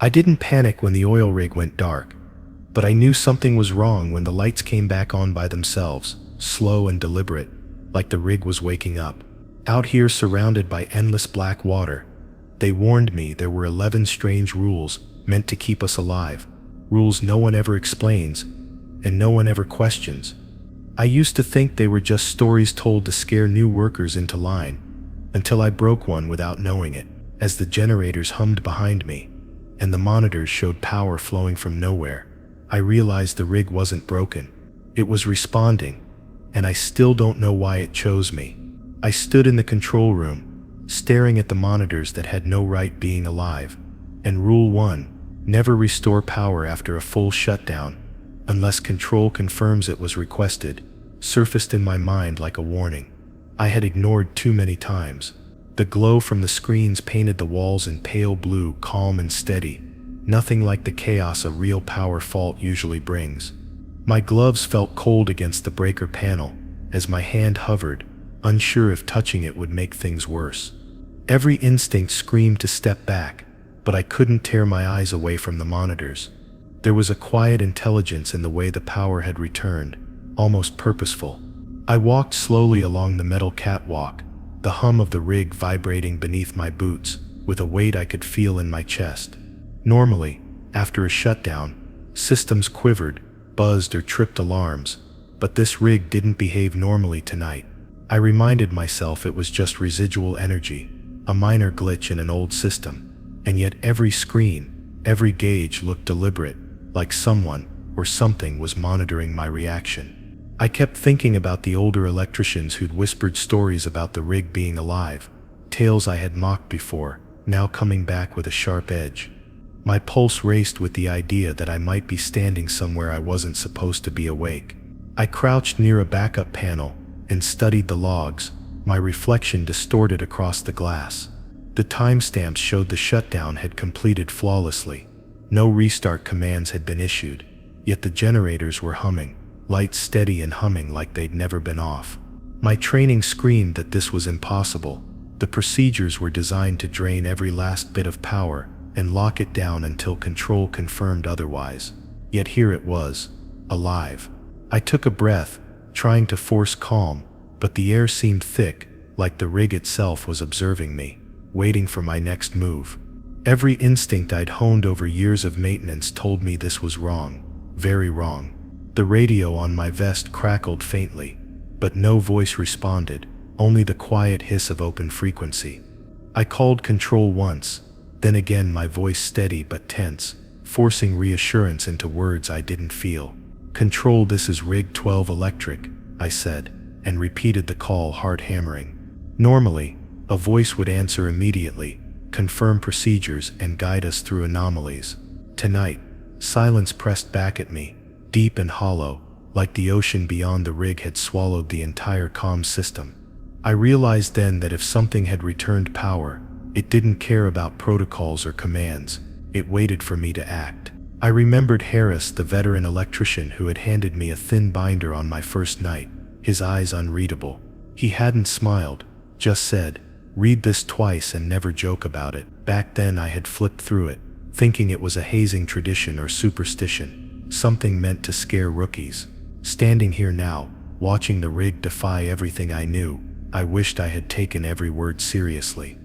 I didn't panic when the oil rig went dark, but I knew something was wrong when the lights came back on by themselves, slow and deliberate, like the rig was waking up. Out here surrounded by endless black water, they warned me there were 11 strange rules meant to keep us alive, rules no one ever explains, and no one ever questions. I used to think they were just stories told to scare new workers into line, until I broke one without knowing it, as the generators hummed behind me, and the monitors showed power flowing from nowhere. I realized the rig wasn't broken. It was responding, and I still don't know why it chose me. I stood in the control room, staring at the monitors that had no right being alive. And Rule 1, never restore power after a full shutdown, unless control confirms it was requested, surfaced in my mind like a warning I had ignored too many times. The glow from the screens painted the walls in pale blue, calm and steady, nothing like the chaos a real power fault usually brings. My gloves felt cold against the breaker panel as my hand hovered, unsure if touching it would make things worse. Every instinct screamed to step back, but I couldn't tear my eyes away from the monitors. There was a quiet intelligence in the way the power had returned, almost purposeful. I walked slowly along the metal catwalk, the hum of the rig vibrating beneath my boots with a weight I could feel in my chest. Normally, after a shutdown, systems quivered, buzzed or tripped alarms, but this rig didn't behave normally tonight. I reminded myself it was just residual energy, a minor glitch in an old system, and yet every screen, every gauge looked deliberate, like someone or something was monitoring my reaction. I kept thinking about the older electricians who'd whispered stories about the rig being alive, tales I had mocked before, now coming back with a sharp edge. My pulse raced with the idea that I might be standing somewhere I wasn't supposed to be awake. I crouched near a backup panel and studied the logs, my reflection distorted across the glass. The timestamps showed the shutdown had completed flawlessly. No restart commands had been issued, yet the generators were humming, lights steady and humming like they'd never been off. My training screamed that this was impossible. The procedures were designed to drain every last bit of power and lock it down until control confirmed otherwise. Yet here it was, alive. I took a breath, trying to force calm, but the air seemed thick, like the rig itself was observing me, waiting for my next move. Every instinct I'd honed over years of maintenance told me this was wrong, very wrong. The radio on my vest crackled faintly, but no voice responded, only the quiet hiss of open frequency. I called control once, then again my voice steady but tense, forcing reassurance into words I didn't feel. "Control, this is Rig 12 Electric," I said, and repeated the call, hard hammering. Normally, a voice would answer immediately, confirm procedures and guide us through anomalies. Tonight, silence pressed back at me, deep and hollow, like the ocean beyond the rig had swallowed the entire comm system. I realized then that if something had returned power, it didn't care about protocols or commands. It waited for me to act. I remembered Harris, the veteran electrician who had handed me a thin binder on my first night, his eyes unreadable. He hadn't smiled, just said, "Read this twice and never joke about it." Back then I had flipped through it, thinking it was a hazing tradition or superstition, something meant to scare rookies. Standing here now, watching the rig defy everything I knew, I wished I had taken every word seriously.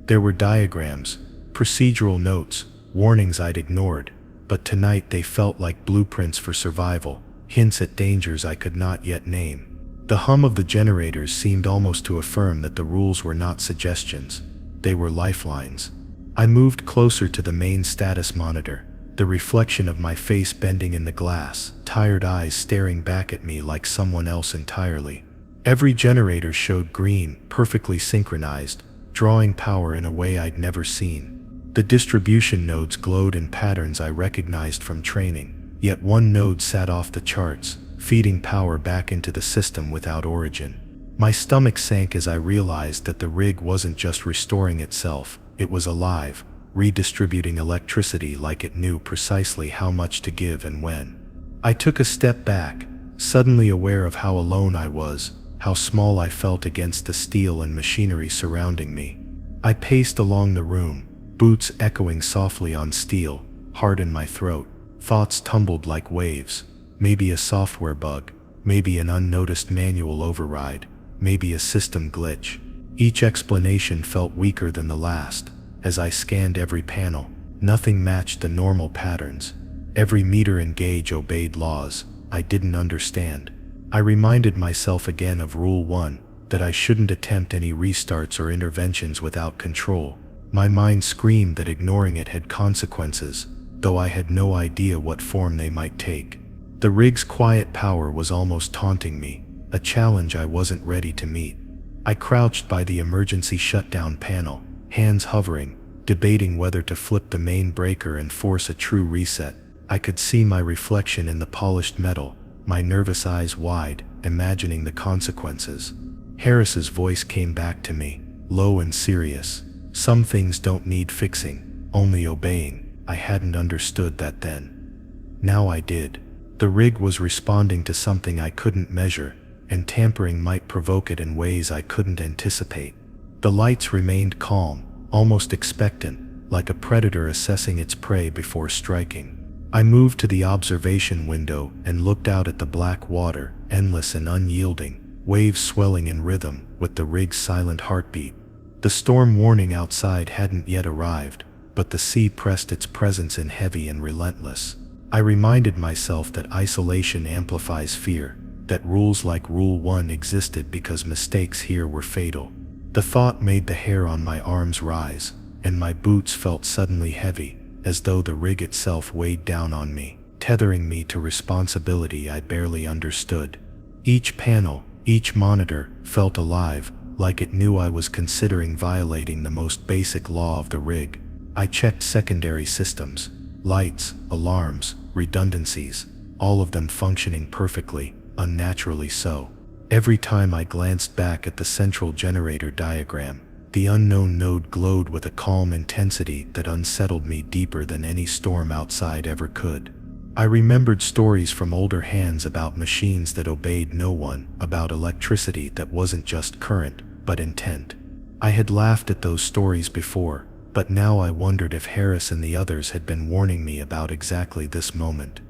There were diagrams, procedural notes, warnings I'd ignored, but tonight they felt like blueprints for survival, hints at dangers I could not yet name. The hum of the generators seemed almost to affirm that the rules were not suggestions, they were lifelines. I moved closer to the main status monitor, the reflection of my face bending in the glass, tired eyes staring back at me like someone else entirely. Every generator showed green, perfectly synchronized, drawing power in a way I'd never seen. The distribution nodes glowed in patterns I recognized from training, yet one node sat off the charts, feeding power back into the system without origin. My stomach sank as I realized that the rig wasn't just restoring itself, it was alive, redistributing electricity like it knew precisely how much to give and when. I took a step back, suddenly aware of how alone I was, how small I felt against the steel and machinery surrounding me. I paced along the room, boots echoing softly on steel, hard in my throat. Thoughts tumbled like waves. Maybe a software bug, maybe an unnoticed manual override, maybe a system glitch. Each explanation felt weaker than the last. As I scanned every panel, nothing matched the normal patterns. Every meter and gauge obeyed laws I didn't understand. I reminded myself again of Rule 1, that I shouldn't attempt any restarts or interventions without control. My mind screamed that ignoring it had consequences, though I had no idea what form they might take. The rig's quiet power was almost taunting me, a challenge I wasn't ready to meet. I crouched by the emergency shutdown panel, hands hovering, debating whether to flip the main breaker and force a true reset. I could see my reflection in the polished metal, my nervous eyes wide, imagining the consequences. Harris's voice came back to me, low and serious. Some things don't need fixing, only obeying. I hadn't understood that then. Now I did. The rig was responding to something I couldn't measure, and tampering might provoke it in ways I couldn't anticipate. The lights remained calm, almost expectant, like a predator assessing its prey before striking. I moved to the observation window and looked out at the black water, endless and unyielding, waves swelling in rhythm with the rig's silent heartbeat. The storm warning outside hadn't yet arrived, but the sea pressed its presence in heavy and relentless. I reminded myself that isolation amplifies fear, that rules like Rule 1 existed because mistakes here were fatal. The thought made the hair on my arms rise, and my boots felt suddenly heavy, as though the rig itself weighed down on me, tethering me to responsibility I barely understood. Each panel, each monitor, felt alive, like it knew I was considering violating the most basic law of the rig. I checked secondary systems, lights, alarms, redundancies, all of them functioning perfectly, unnaturally so. Every time I glanced back at the central generator diagram, the unknown node glowed with a calm intensity that unsettled me deeper than any storm outside ever could. I remembered stories from older hands about machines that obeyed no one, about electricity that wasn't just current, but intent. I had laughed at those stories before, but now I wondered if Harris and the others had been warning me about exactly this moment.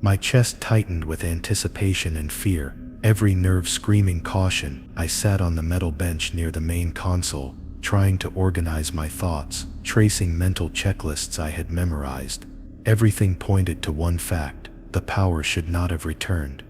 My chest tightened with anticipation and fear, every nerve screaming caution. I sat on the metal bench near the main console, trying to organize my thoughts, tracing mental checklists I had memorized. Everything pointed to one fact: the power should not have returned.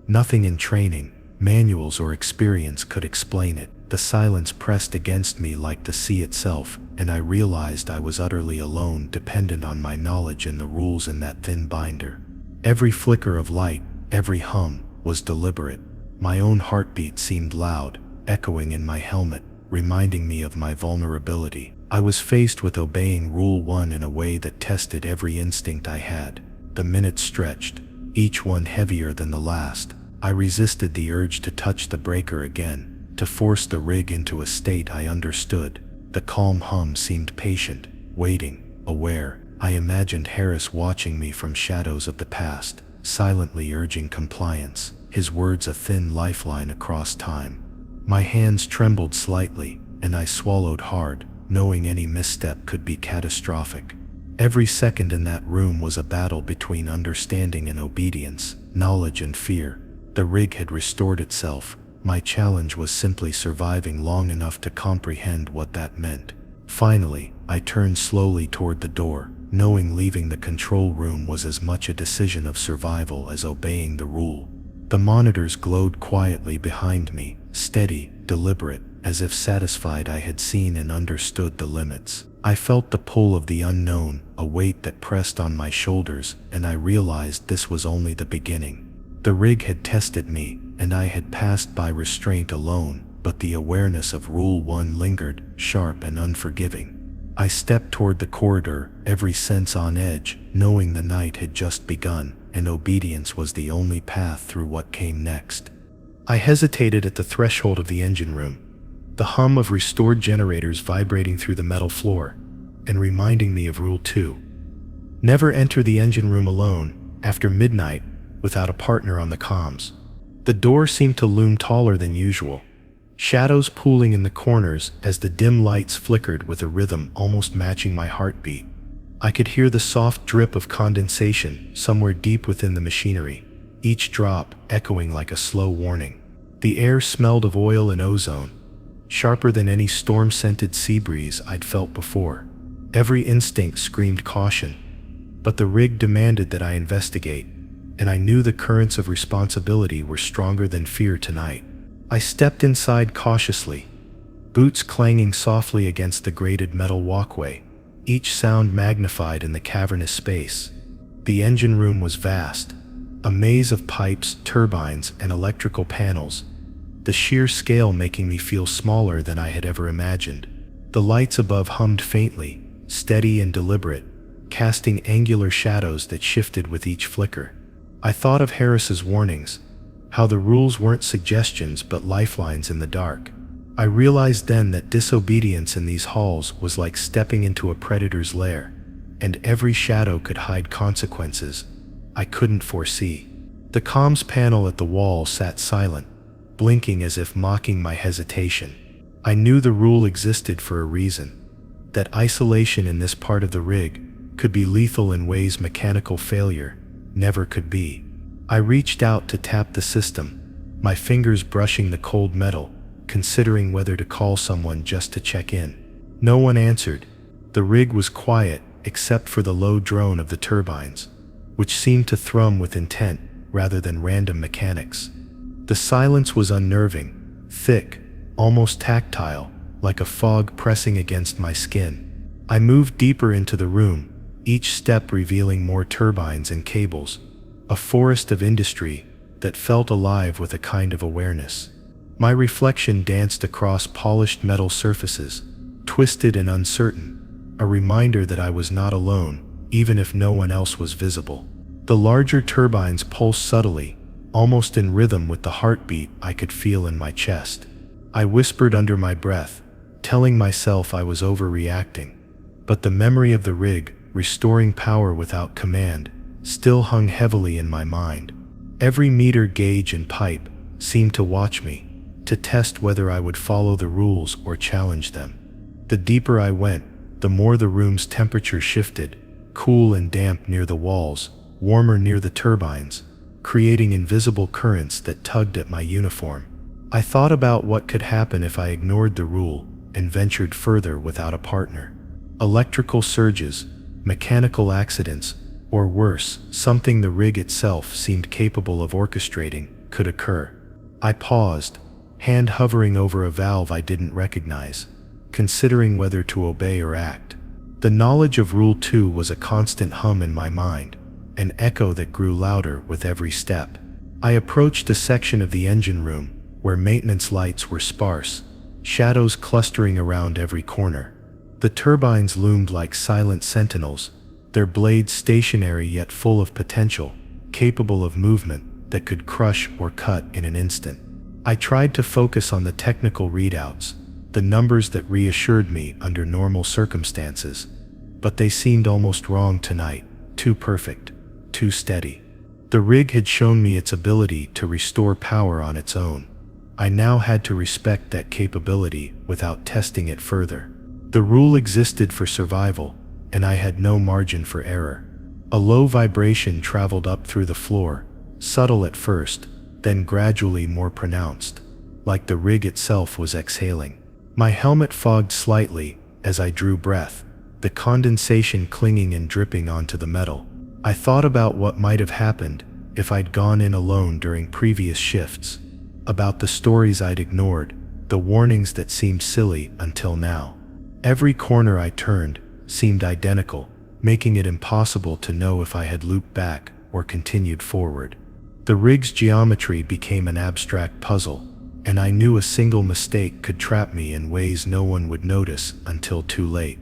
Nothing in training, manuals, or experience could explain it. The silence pressed against me like the sea itself, and I realized I was utterly alone, dependent on my knowledge and the rules in that thin binder. Every flicker of light, every hum, was deliberate. My own heartbeat seemed loud, echoing in my helmet, reminding me of my vulnerability. I was faced with obeying Rule 1 in a way that tested every instinct I had. The minutes stretched, each one heavier than the last. I resisted the urge to touch the breaker again, to force the rig into a state I understood. The calm hum seemed patient, waiting, aware. I imagined Harris watching me from shadows of the past, silently urging compliance, his words a thin lifeline across time. My hands trembled slightly, and I swallowed hard, knowing any misstep could be catastrophic. Every second in that room was a battle between understanding and obedience, knowledge and fear. The rig had restored itself. My challenge was simply surviving long enough to comprehend what that meant. Finally, I turned slowly toward the door, knowing leaving the control room was as much a decision of survival as obeying the rule. The monitors glowed quietly behind me, steady, deliberate, as if satisfied I had seen and understood the limits. I felt the pull of the unknown, a weight that pressed on my shoulders, and I realized this was only the beginning. The rig had tested me, and I had passed by restraint alone, but the awareness of Rule 1 lingered, sharp and unforgiving. I stepped toward the corridor, every sense on edge, knowing the night had just begun, and obedience was the only path through what came next. I hesitated at the threshold of the engine room, the hum of restored generators vibrating through the metal floor, and reminding me of Rule 2. Never enter the engine room alone, after midnight, without a partner on the comms. The door seemed to loom taller than usual, shadows pooling in the corners as the dim lights flickered with a rhythm almost matching my heartbeat. I could hear the soft drip of condensation somewhere deep within the machinery, each drop echoing like a slow warning. The air smelled of oil and ozone, sharper than any storm-scented sea breeze I'd felt before. Every instinct screamed caution, but the rig demanded that I investigate, and I knew the currents of responsibility were stronger than fear tonight. I stepped inside cautiously, boots clanging softly against the grated metal walkway, each sound magnified in the cavernous space. The engine room was vast, a maze of pipes, turbines, and electrical panels, the sheer scale making me feel smaller than I had ever imagined. The lights above hummed faintly, steady and deliberate, casting angular shadows that shifted with each flicker. I thought of Harris's warnings, how the rules weren't suggestions but lifelines in the dark. I realized then that disobedience in these halls was like stepping into a predator's lair, and every shadow could hide consequences I couldn't foresee. The comms panel at the wall sat silent, blinking as if mocking my hesitation. I knew the rule existed for a reason, that isolation in this part of the rig could be lethal in ways mechanical failure never could be. I reached out to tap the system, my fingers brushing the cold metal, considering whether to call someone just to check in. No one answered. The rig was quiet except for the low drone of the turbines, which seemed to thrum with intent rather than random mechanics. The silence was unnerving, thick, almost tactile, like a fog pressing against my skin. I moved deeper into the room, each step revealing more turbines and cables, a forest of industry that felt alive with a kind of awareness. My reflection danced across polished metal surfaces, twisted and uncertain, a reminder that I was not alone, even if no one else was visible. The larger turbines pulsed subtly, almost in rhythm with the heartbeat I could feel in my chest. I whispered under my breath, telling myself I was overreacting, but the memory of the rig, restoring power without command, still hung heavily in my mind. Every meter, gauge, and pipe seemed to watch me, to test whether I would follow the rules or challenge them. The deeper I went, the more the room's temperature shifted, cool and damp near the walls, warmer near the turbines, creating invisible currents that tugged at my uniform. I thought about what could happen if I ignored the rule and ventured further without a partner. Electrical surges, mechanical accidents, or worse, something the rig itself seemed capable of orchestrating, could occur. I paused, hand hovering over a valve I didn't recognize, considering whether to obey or act. The knowledge of Rule 2 was a constant hum in my mind, an echo that grew louder with every step. I approached a section of the engine room where maintenance lights were sparse, shadows clustering around every corner. The turbines loomed like silent sentinels, their blades stationary yet full of potential, capable of movement that could crush or cut in an instant. I tried to focus on the technical readouts, the numbers that reassured me under normal circumstances, but they seemed almost wrong tonight, too perfect, too steady. The rig had shown me its ability to restore power on its own. I now had to respect that capability without testing it further. The rule existed for survival, and I had no margin for error. A low vibration traveled up through the floor, subtle at first, then gradually more pronounced, like the rig itself was exhaling. My helmet fogged slightly as I drew breath, the condensation clinging and dripping onto the metal. I thought about what might have happened if I'd gone in alone during previous shifts, about the stories I'd ignored, the warnings that seemed silly until now. Every corner I turned seemed identical, making it impossible to know if I had looped back or continued forward. The rig's geometry became an abstract puzzle, and I knew a single mistake could trap me in ways no one would notice until too late.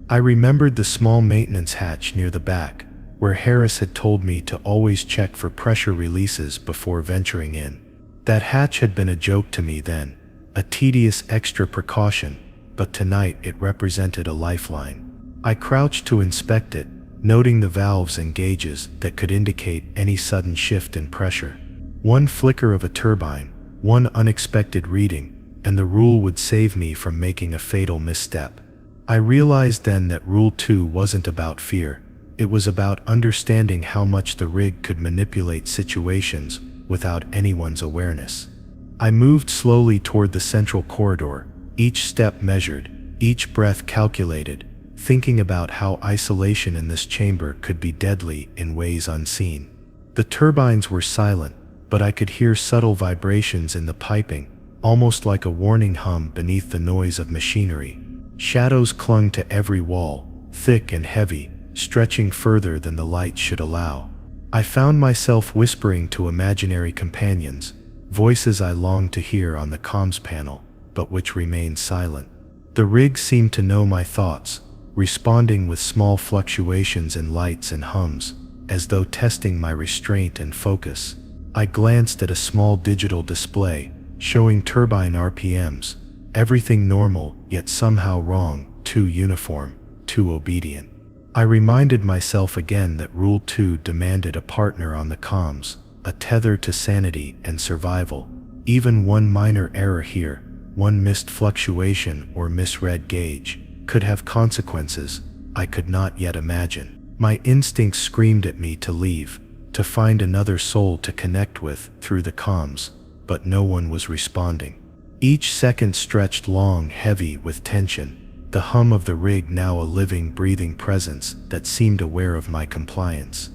I remembered the small maintenance hatch near the back, where Harris had told me to always check for pressure releases before venturing in. That hatch had been a joke to me then, a tedious extra precaution, but tonight it represented a lifeline. I crouched to inspect it, noting the valves and gauges that could indicate any sudden shift in pressure. One flicker of a turbine, one unexpected reading, and the rule would save me from making a fatal misstep. I realized then that Rule 2 wasn't about fear. It was about understanding how much the rig could manipulate situations without anyone's awareness. I moved slowly toward the central corridor, each step measured, each breath calculated, thinking about how isolation in this chamber could be deadly in ways unseen. The turbines were silent, but I could hear subtle vibrations in the piping, almost like a warning hum beneath the noise of machinery. Shadows clung to every wall, thick and heavy, stretching further than the light should allow. I found myself whispering to imaginary companions, voices I longed to hear on the comms panel, but which remained silent. The rig seemed to know my thoughts, responding with small fluctuations in lights and hums, as though testing my restraint and focus. I glanced at a small digital display, showing turbine RPMs, everything normal, yet somehow wrong, too uniform, too obedient. I reminded myself again that Rule 2 demanded a partner on the comms, a tether to sanity and survival. Even one minor error here, one missed fluctuation or misread gauge, could have consequences I could not yet imagine. My instincts screamed at me to leave, to find another soul to connect with through the comms, but no one was responding. Each second stretched long, heavy with tension, the hum of the rig now a living, breathing presence that seemed aware of my compliance.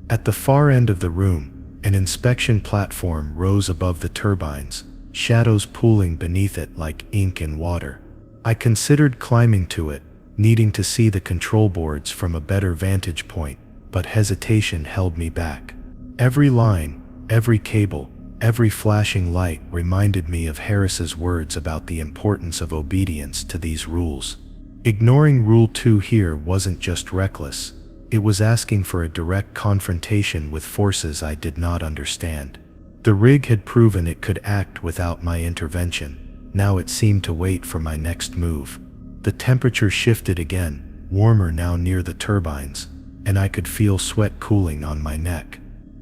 At the far end of the room, an inspection platform rose above the turbines, shadows pooling beneath it like ink in water. I considered climbing to it, needing to see the control boards from a better vantage point, but hesitation held me back. Every line, every cable, every flashing light reminded me of Harris's words about the importance of obedience to these rules. Ignoring Rule 2 here wasn't just reckless, it was asking for a direct confrontation with forces I did not understand. The rig had proven it could act without my intervention. Now it seemed to wait for my next move. The temperature shifted again, warmer now near the turbines, and I could feel sweat cooling on my neck.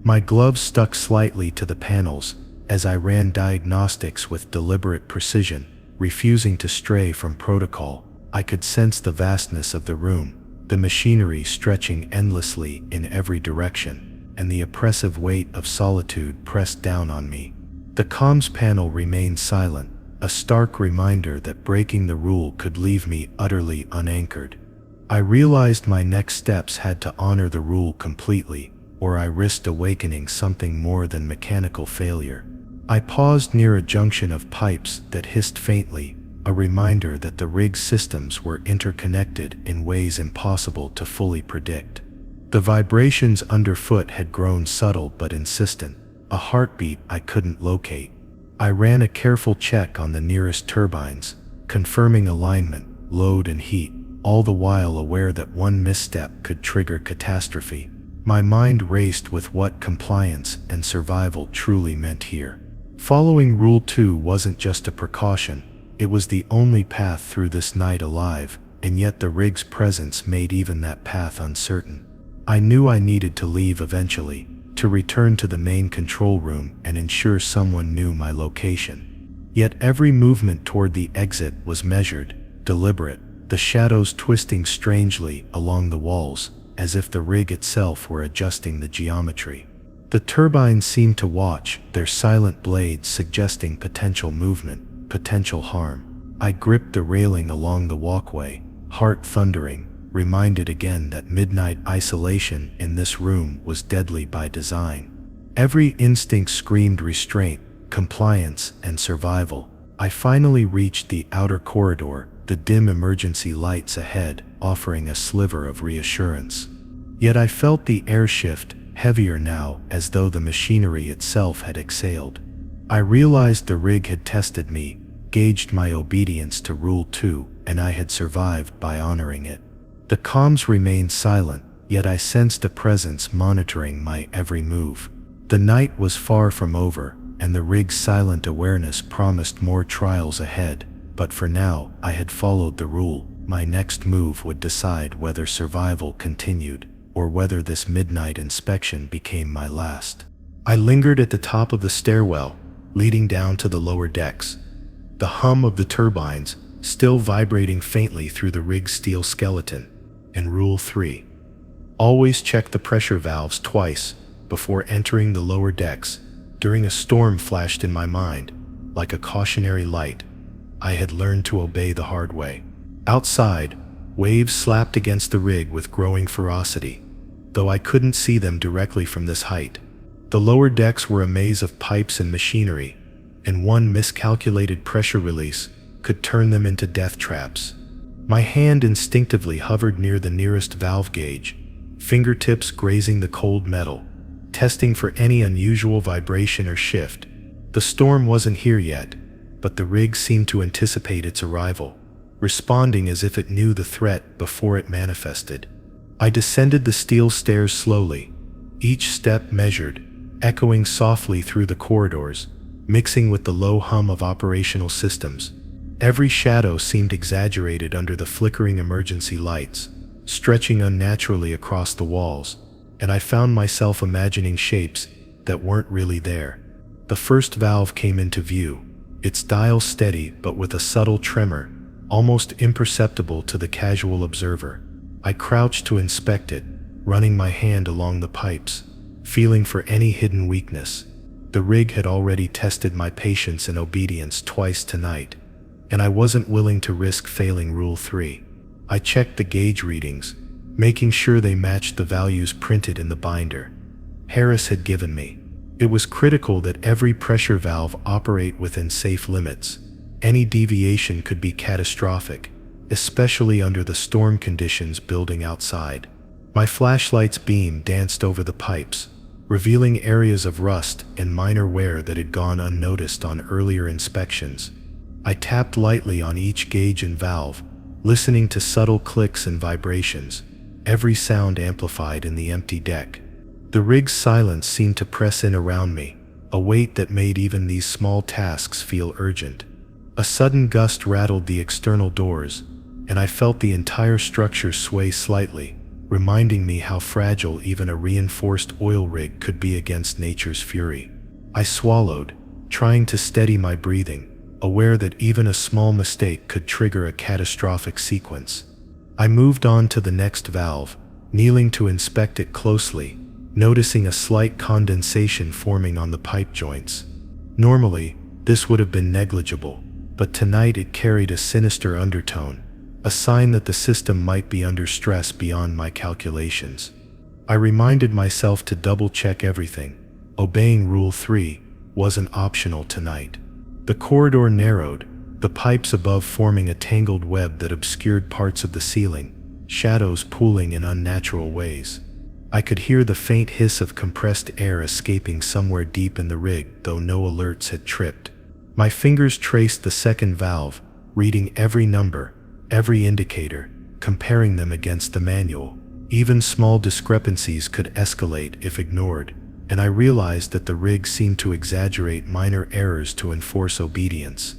My gloves stuck slightly to the panels as I ran diagnostics with deliberate precision, refusing to stray from protocol. I could sense the vastness of the room, the machinery stretching endlessly in every direction, and the oppressive weight of solitude pressed down on me. The comms panel remained silent, a stark reminder that breaking the rule could leave me utterly unanchored. I realized my next steps had to honor the rule completely, or I risked awakening something more than mechanical failure. I paused near a junction of pipes that hissed faintly, a reminder that the rig's systems were interconnected in ways impossible to fully predict. The vibrations underfoot had grown subtle but insistent, a heartbeat I couldn't locate. I ran a careful check on the nearest turbines, confirming alignment, load and heat, all the while aware that one misstep could trigger catastrophe. My mind raced with what compliance and survival truly meant here. Following Rule 2 wasn't just a precaution, it was the only path through this night alive, and yet the rig's presence made even that path uncertain. I knew I needed to leave eventually, to return to the main control room and ensure someone knew my location. Yet every movement toward the exit was measured, deliberate, the shadows twisting strangely along the walls, as if the rig itself were adjusting the geometry. The turbines seemed to watch, their silent blades suggesting potential movement, potential harm. I gripped the railing along the walkway, heart thundering, reminded again that midnight isolation in this room was deadly by design. Every instinct screamed restraint, compliance, and survival. I finally reached the outer corridor, the dim emergency lights ahead offering a sliver of reassurance. Yet I felt the air shift, heavier now, as though the machinery itself had exhaled. I realized the rig had tested me, gauged my obedience to Rule 2, and I had survived by honoring it. The comms remained silent, yet I sensed a presence monitoring my every move. The night was far from over, and the rig's silent awareness promised more trials ahead, but for now, I had followed the rule. My next move would decide whether survival continued, or whether this midnight inspection became my last. I lingered at the top of the stairwell, leading down to the lower decks. The hum of the turbines, still vibrating faintly through the rig's steel skeleton. And Rule 3. Always check the pressure valves twice before entering the lower decks. During a storm flashed in my mind, like a cautionary light. I had learned to obey the hard way. Outside, waves slapped against the rig with growing ferocity, though I couldn't see them directly from this height. The lower decks were a maze of pipes and machinery, and one miscalculated pressure release could turn them into death traps. My hand instinctively hovered near the nearest valve gauge, fingertips grazing the cold metal, testing for any unusual vibration or shift. The storm wasn't here yet, but the rig seemed to anticipate its arrival, responding as if it knew the threat before it manifested. I descended the steel stairs slowly, each step measured, echoing softly through the corridors, mixing with the low hum of operational systems. Every shadow seemed exaggerated under the flickering emergency lights, stretching unnaturally across the walls, and I found myself imagining shapes that weren't really there. The first valve came into view, its dial steady but with a subtle tremor, almost imperceptible to the casual observer. I crouched to inspect it, running my hand along the pipes, feeling for any hidden weakness. The rig had already tested my patience and obedience twice tonight, and I wasn't willing to risk failing Rule 3. I checked the gauge readings, making sure they matched the values printed in the binder Harris had given me. It was critical that every pressure valve operate within safe limits. Any deviation could be catastrophic, especially under the storm conditions building outside. My flashlight's beam danced over the pipes, revealing areas of rust and minor wear that had gone unnoticed on earlier inspections. I tapped lightly on each gauge and valve, listening to subtle clicks and vibrations, every sound amplified in the empty deck. The rig's silence seemed to press in around me, a weight that made even these small tasks feel urgent. A sudden gust rattled the external doors, and I felt the entire structure sway slightly, reminding me how fragile even a reinforced oil rig could be against nature's fury. I swallowed, trying to steady my breathing, aware that even a small mistake could trigger a catastrophic sequence. I moved on to the next valve, kneeling to inspect it closely, noticing a slight condensation forming on the pipe joints. Normally, this would have been negligible, but tonight it carried a sinister undertone, a sign that the system might be under stress beyond my calculations. I reminded myself to double-check everything. Obeying Rule 3 wasn't optional tonight. The corridor narrowed, the pipes above forming a tangled web that obscured parts of the ceiling, shadows pooling in unnatural ways. I could hear the faint hiss of compressed air escaping somewhere deep in the rig, though no alerts had tripped. My fingers traced the second valve, reading every number, every indicator, comparing them against the manual. Even small discrepancies could escalate if ignored, and I realized that the rig seemed to exaggerate minor errors to enforce obedience.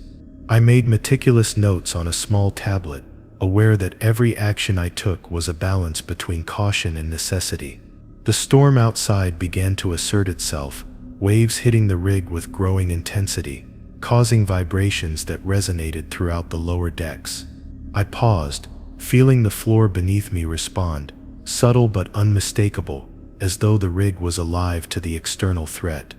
I made meticulous notes on a small tablet, aware that every action I took was a balance between caution and necessity. The storm outside began to assert itself, waves hitting the rig with growing intensity, causing vibrations that resonated throughout the lower decks. I paused, feeling the floor beneath me respond, subtle but unmistakable, as though the rig was alive to the external threat.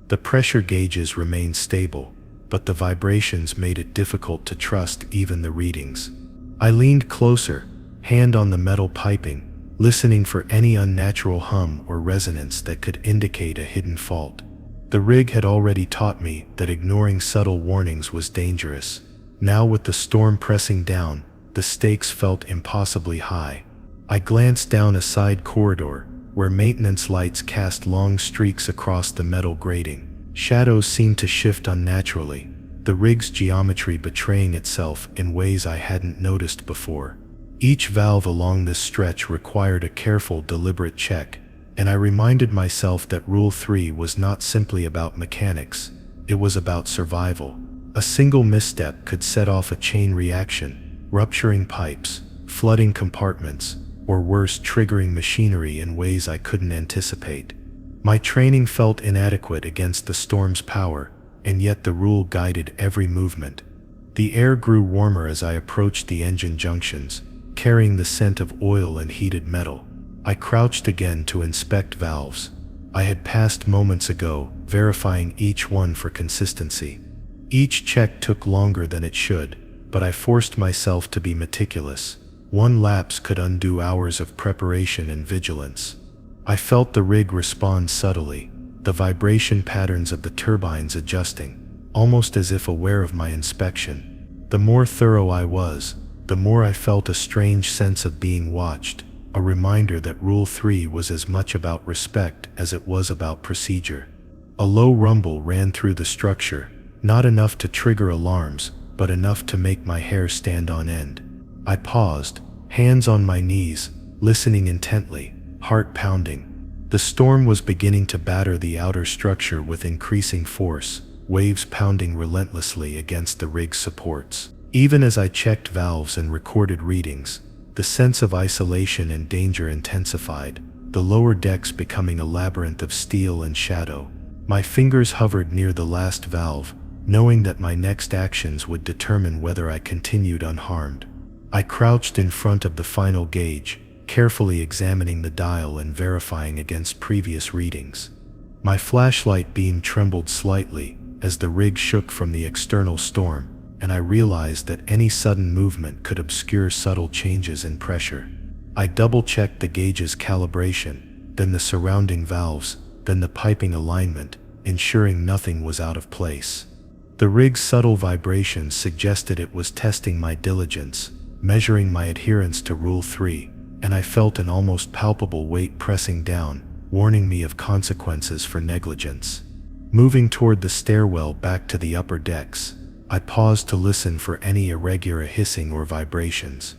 The pressure gauges remained stable, but the vibrations made it difficult to trust even the readings. I leaned closer, hand on the metal piping, listening for any unnatural hum or resonance that could indicate a hidden fault. The rig had already taught me that ignoring subtle warnings was dangerous. Now, with the storm pressing down, the stakes felt impossibly high. I glanced down a side corridor, where maintenance lights cast long streaks across the metal grating. Shadows seemed to shift unnaturally, the rig's geometry betraying itself in ways I hadn't noticed before. Each valve along this stretch required a careful, deliberate check, and I reminded myself that Rule 3 was not simply about mechanics, it was about survival. A single misstep could set off a chain reaction, rupturing pipes, flooding compartments, or worse, triggering machinery in ways I couldn't anticipate. My training felt inadequate against the storm's power, and yet the rule guided every movement. The air grew warmer as I approached the engine junctions, carrying the scent of oil and heated metal. I crouched again to inspect valves. I had passed moments ago, verifying each one for consistency. Each check took longer than it should, but I forced myself to be meticulous. One lapse could undo hours of preparation and vigilance. I felt the rig respond subtly, the vibration patterns of the turbines adjusting, almost as if aware of my inspection. The more thorough I was, the more I felt a strange sense of being watched, a reminder that Rule 3 was as much about respect as it was about procedure. A low rumble ran through the structure, not enough to trigger alarms, but enough to make my hair stand on end. I paused, hands on my knees, listening intently, heart pounding. The storm was beginning to batter the outer structure with increasing force, waves pounding relentlessly against the rig's supports. Even as I checked valves and recorded readings, the sense of isolation and danger intensified, the lower decks becoming a labyrinth of steel and shadow. My fingers hovered near the last valve, knowing that my next actions would determine whether I continued unharmed. I crouched in front of the final gauge, carefully examining the dial and verifying against previous readings. My flashlight beam trembled slightly as the rig shook from the external storm, and I realized that any sudden movement could obscure subtle changes in pressure. I double-checked the gauge's calibration, then the surrounding valves, then the piping alignment, ensuring nothing was out of place. The rig's subtle vibrations suggested it was testing my diligence, measuring my adherence to Rule 3, and I felt an almost palpable weight pressing down, warning me of consequences for negligence. Moving toward the stairwell back to the upper decks, I paused to listen for any irregular hissing or vibrations.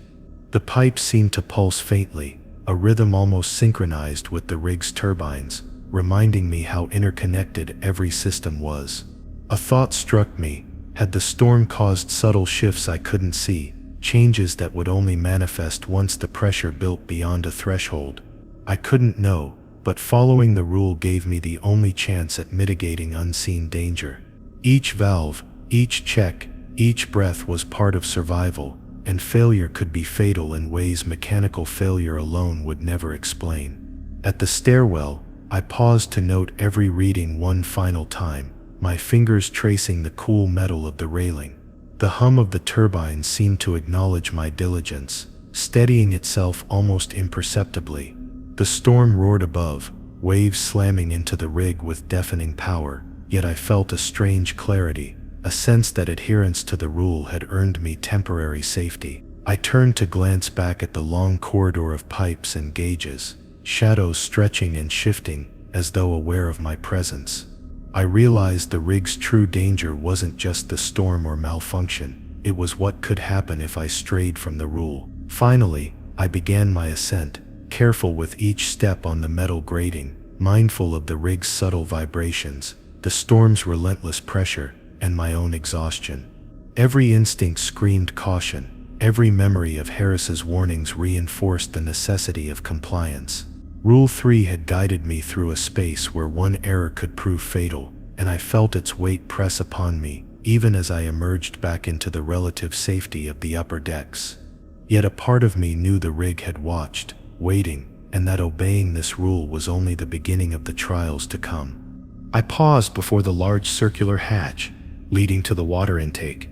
The pipes seemed to pulse faintly, a rhythm almost synchronized with the rig's turbines, reminding me how interconnected every system was. A thought struck me: had the storm caused subtle shifts I couldn't see, changes that would only manifest once the pressure built beyond a threshold? I couldn't know, but following the rule gave me the only chance at mitigating unseen danger. Each valve, each check, each breath was part of survival, and failure could be fatal in ways mechanical failure alone would never explain. At the stairwell, I paused to note every reading one final time, my fingers tracing the cool metal of the railing. The hum of the turbines seemed to acknowledge my diligence, steadying itself almost imperceptibly. The storm roared above, waves slamming into the rig with deafening power, yet I felt a strange clarity, a sense that adherence to the rule had earned me temporary safety. I turned to glance back at the long corridor of pipes and gauges, shadows stretching and shifting, as though aware of my presence. I realized the rig's true danger wasn't just the storm or malfunction, it was what could happen if I strayed from the rule. Finally, I began my ascent, careful with each step on the metal grating, mindful of the rig's subtle vibrations, the storm's relentless pressure, and my own exhaustion. Every instinct screamed caution, every memory of Harris's warnings reinforced the necessity of compliance. Rule 3 had guided me through a space where one error could prove fatal, and I felt its weight press upon me, even as I emerged back into the relative safety of the upper decks. Yet a part of me knew the rig had watched, waiting, and that obeying this rule was only the beginning of the trials to come. I paused before the large circular hatch, leading to the water intake,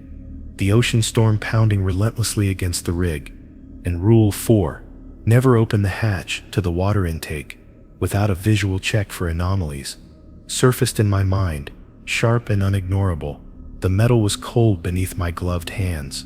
the ocean storm pounding relentlessly against the rig, and Rule 4. Never open the hatch to the water intake without a visual check for anomalies, surfaced in my mind, sharp and unignorable. The metal was cold beneath my gloved hands,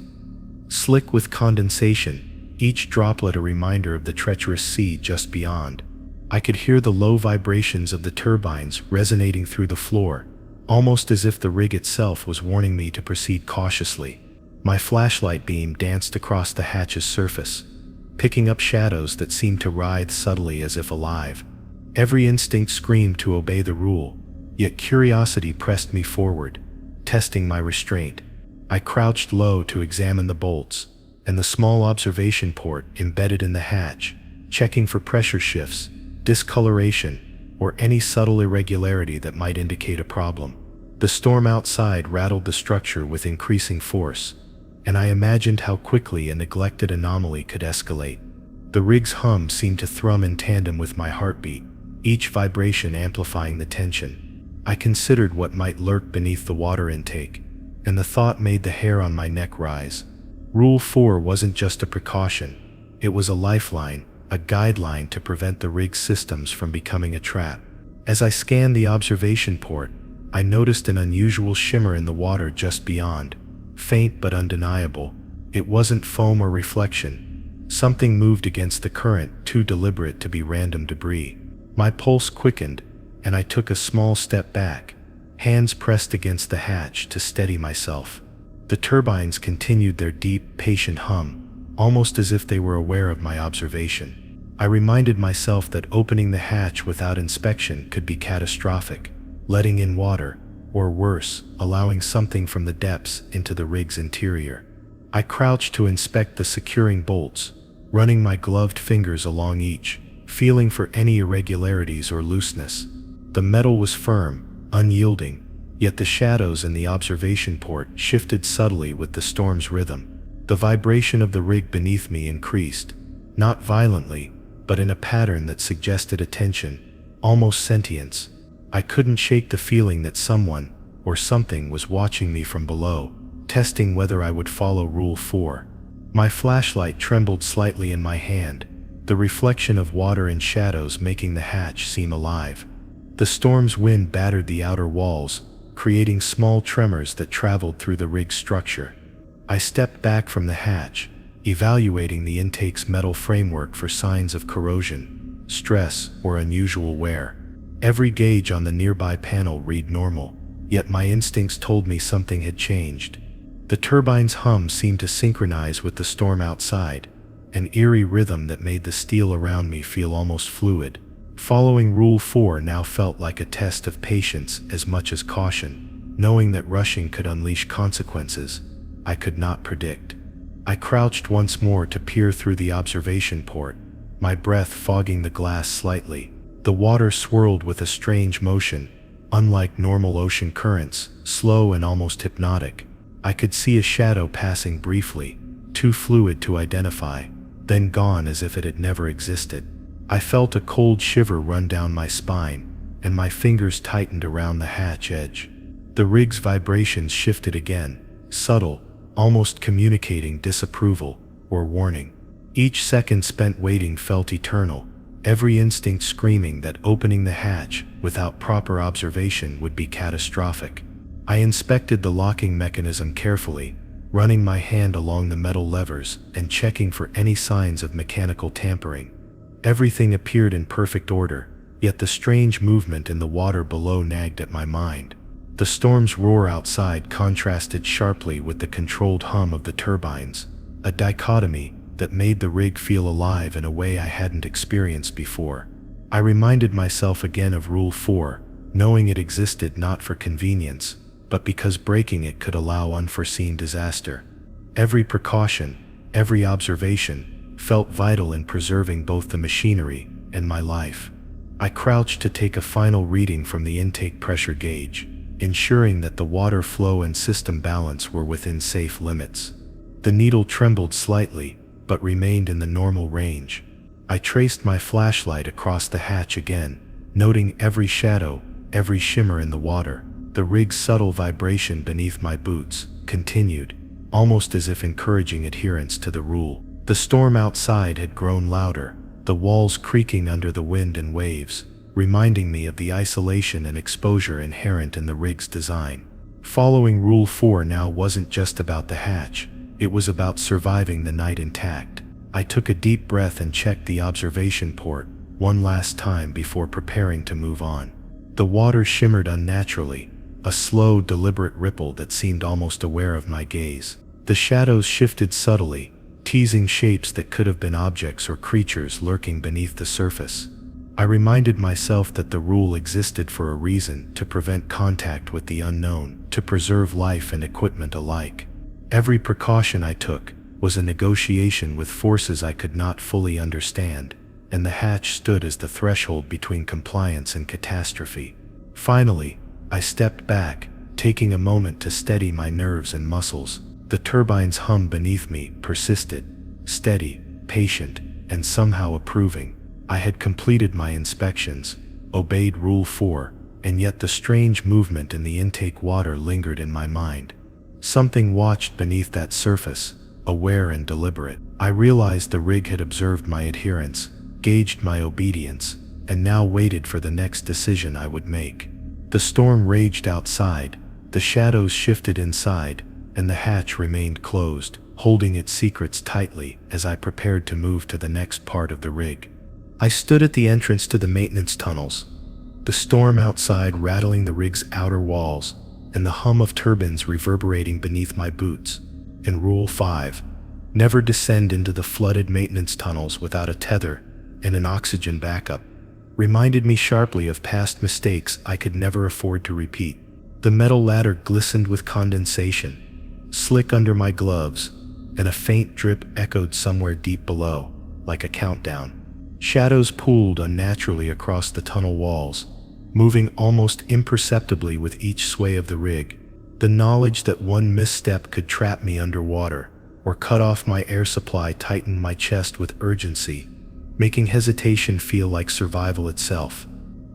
slick with condensation, each droplet a reminder of the treacherous sea just beyond. I could hear the low vibrations of the turbines resonating through the floor, almost as if the rig itself was warning me to proceed cautiously. My flashlight beam danced across the hatch's surface, picking up shadows that seemed to writhe subtly as if alive. Every instinct screamed to obey the rule, yet curiosity pressed me forward, testing my restraint. I crouched low to examine the bolts and the small observation port embedded in the hatch, checking for pressure shifts, discoloration, or any subtle irregularity that might indicate a problem. The storm outside rattled the structure with increasing force, and I imagined how quickly a neglected anomaly could escalate. The rig's hum seemed to thrum in tandem with my heartbeat, each vibration amplifying the tension. I considered what might lurk beneath the water intake, and the thought made the hair on my neck rise. Rule 4 wasn't just a precaution, it was a lifeline, a guideline to prevent the rig's systems from becoming a trap. As I scanned the observation port, I noticed an unusual shimmer in the water just beyond, faint but undeniable. It wasn't foam or reflection. Something moved against the current, too deliberate to be random debris. My pulse quickened, and I took a small step back, hands pressed against the hatch to steady myself. The turbines continued their deep, patient hum, almost as if they were aware of my observation. I reminded myself that opening the hatch without inspection could be catastrophic, letting in water, or worse, allowing something from the depths into the rig's interior. I crouched to inspect the securing bolts, running my gloved fingers along each, feeling for any irregularities or looseness. The metal was firm, unyielding, yet the shadows in the observation port shifted subtly with the storm's rhythm. The vibration of the rig beneath me increased, not violently, but in a pattern that suggested attention, almost sentience. I couldn't shake the feeling that someone, or something, was watching me from below, testing whether I would follow Rule 4. My flashlight trembled slightly in my hand, the reflection of water and shadows making the hatch seem alive. The storm's wind battered the outer walls, creating small tremors that traveled through the rig's structure. I stepped back from the hatch, evaluating the intake's metal framework for signs of corrosion, stress, or unusual wear. Every gauge on the nearby panel read normal, yet my instincts told me something had changed. The turbine's hum seemed to synchronize with the storm outside, an eerie rhythm that made the steel around me feel almost fluid. Following Rule 4 now felt like a test of patience as much as caution, knowing that rushing could unleash consequences I could not predict. I crouched once more to peer through the observation port, my breath fogging the glass slightly. The water swirled with a strange motion, unlike normal ocean currents, slow and almost hypnotic. I could see a shadow passing briefly, too fluid to identify, then gone as if it had never existed. I felt a cold shiver run down my spine, and my fingers tightened around the hatch edge. The rig's vibrations shifted again, subtle, almost communicating disapproval or warning. Each second spent waiting felt eternal, every instinct screaming that opening the hatch without proper observation would be catastrophic. I inspected the locking mechanism carefully, running my hand along the metal levers and checking for any signs of mechanical tampering. Everything appeared in perfect order, yet the strange movement in the water below nagged at my mind. The storm's roar outside contrasted sharply with the controlled hum of the turbines, a dichotomy that made the rig feel alive in a way I hadn't experienced before. I reminded myself again of Rule 4, knowing it existed not for convenience, but because breaking it could allow unforeseen disaster. Every precaution, every observation, felt vital in preserving both the machinery and my life. I crouched to take a final reading from the intake pressure gauge, ensuring that the water flow and system balance were within safe limits. The needle trembled slightly, but remained in the normal range. I traced my flashlight across the hatch again, noting every shadow, every shimmer in the water. The rig's subtle vibration beneath my boots continued, almost as if encouraging adherence to the rule. The storm outside had grown louder, the walls creaking under the wind and waves, reminding me of the isolation and exposure inherent in the rig's design. Following Rule 4 now wasn't just about the hatch, it was about surviving the night intact. I took a deep breath and checked the observation port one last time before preparing to move on. The water shimmered unnaturally, a slow, deliberate ripple that seemed almost aware of my gaze. The shadows shifted subtly, teasing shapes that could have been objects or creatures lurking beneath the surface. I reminded myself that the rule existed for a reason: to prevent contact with the unknown, to preserve life and equipment alike. Every precaution I took was a negotiation with forces I could not fully understand, and the hatch stood as the threshold between compliance and catastrophe. Finally, I stepped back, taking a moment to steady my nerves and muscles. The turbine's hum beneath me persisted, steady, patient, and somehow approving. I had completed my inspections, obeyed Rule 4, and yet the strange movement in the intake water lingered in my mind. Something watched beneath that surface, aware and deliberate. I realized the rig had observed my adherence, gauged my obedience, and now waited for the next decision I would make. The storm raged outside, the shadows shifted inside, and the hatch remained closed, holding its secrets tightly as I prepared to move to the next part of the rig. I stood at the entrance to the maintenance tunnels, the storm outside rattling the rig's outer walls, and the hum of turbines reverberating beneath my boots. In Rule 5, never descend into the flooded maintenance tunnels without a tether and an oxygen backup, reminded me sharply of past mistakes I could never afford to repeat. The metal ladder glistened with condensation, slick under my gloves, and a faint drip echoed somewhere deep below, like a countdown. Shadows pooled unnaturally across the tunnel walls, moving almost imperceptibly with each sway of the rig. The knowledge that one misstep could trap me underwater or cut off my air supply tightened my chest with urgency, making hesitation feel like survival itself.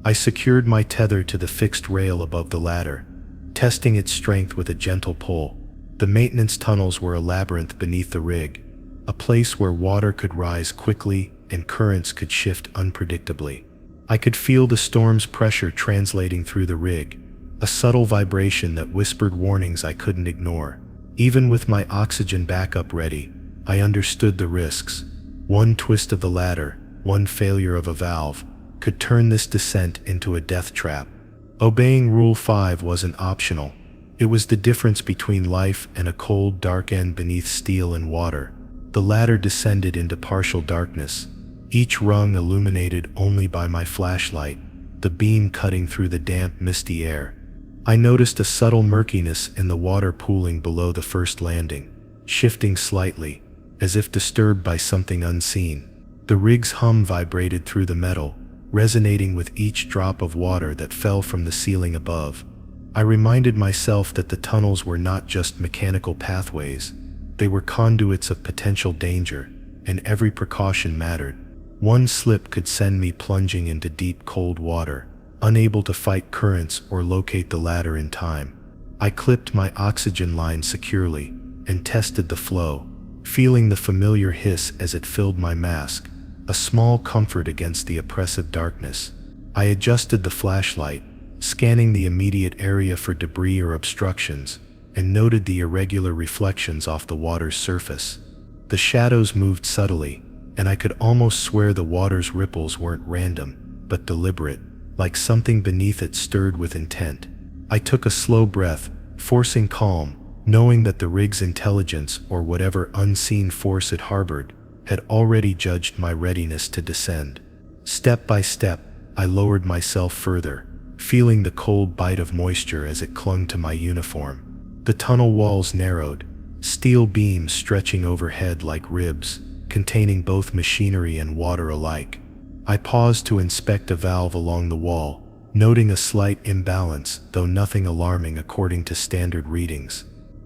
I secured my tether to the fixed rail above the ladder, testing its strength with a gentle pull. The maintenance tunnels were a labyrinth beneath the rig, a place where water could rise quickly and currents could shift unpredictably. I could feel the storm's pressure translating through the rig, a subtle vibration that whispered warnings I couldn't ignore. Even with my oxygen backup ready, I understood the risks. One twist of the ladder, one failure of a valve, could turn this descent into a death trap. Obeying Rule 5 wasn't optional. It was the difference between life and a cold, dark end beneath steel and water. The ladder descended into partial darkness, each rung illuminated only by my flashlight, the beam cutting through the damp, misty air. I noticed a subtle murkiness in the water pooling below the first landing, shifting slightly, as if disturbed by something unseen. The rig's hum vibrated through the metal, resonating with each drop of water that fell from the ceiling above. I reminded myself that the tunnels were not just mechanical pathways, they were conduits of potential danger, and every precaution mattered. One slip could send me plunging into deep, cold water, unable to fight currents or locate the ladder in time. I clipped my oxygen line securely and tested the flow, feeling the familiar hiss as it filled my mask, a small comfort against the oppressive darkness. I adjusted the flashlight, scanning the immediate area for debris or obstructions, and noted the irregular reflections off the water's surface. The shadows moved subtly, and I could almost swear the water's ripples weren't random, but deliberate, like something beneath it stirred with intent. I took a slow breath, forcing calm, knowing that the rig's intelligence, or whatever unseen force it harbored, had already judged my readiness to descend. Step by step, I lowered myself further, feeling the cold bite of moisture as it clung to my uniform. The tunnel walls narrowed, steel beams stretching overhead like ribs, containing both machinery and water alike. I paused to inspect a valve along the wall, noting a slight imbalance, though nothing alarming according to standard readings.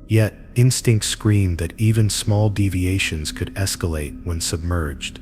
Yet, instinct screamed that even small deviations could escalate when submerged.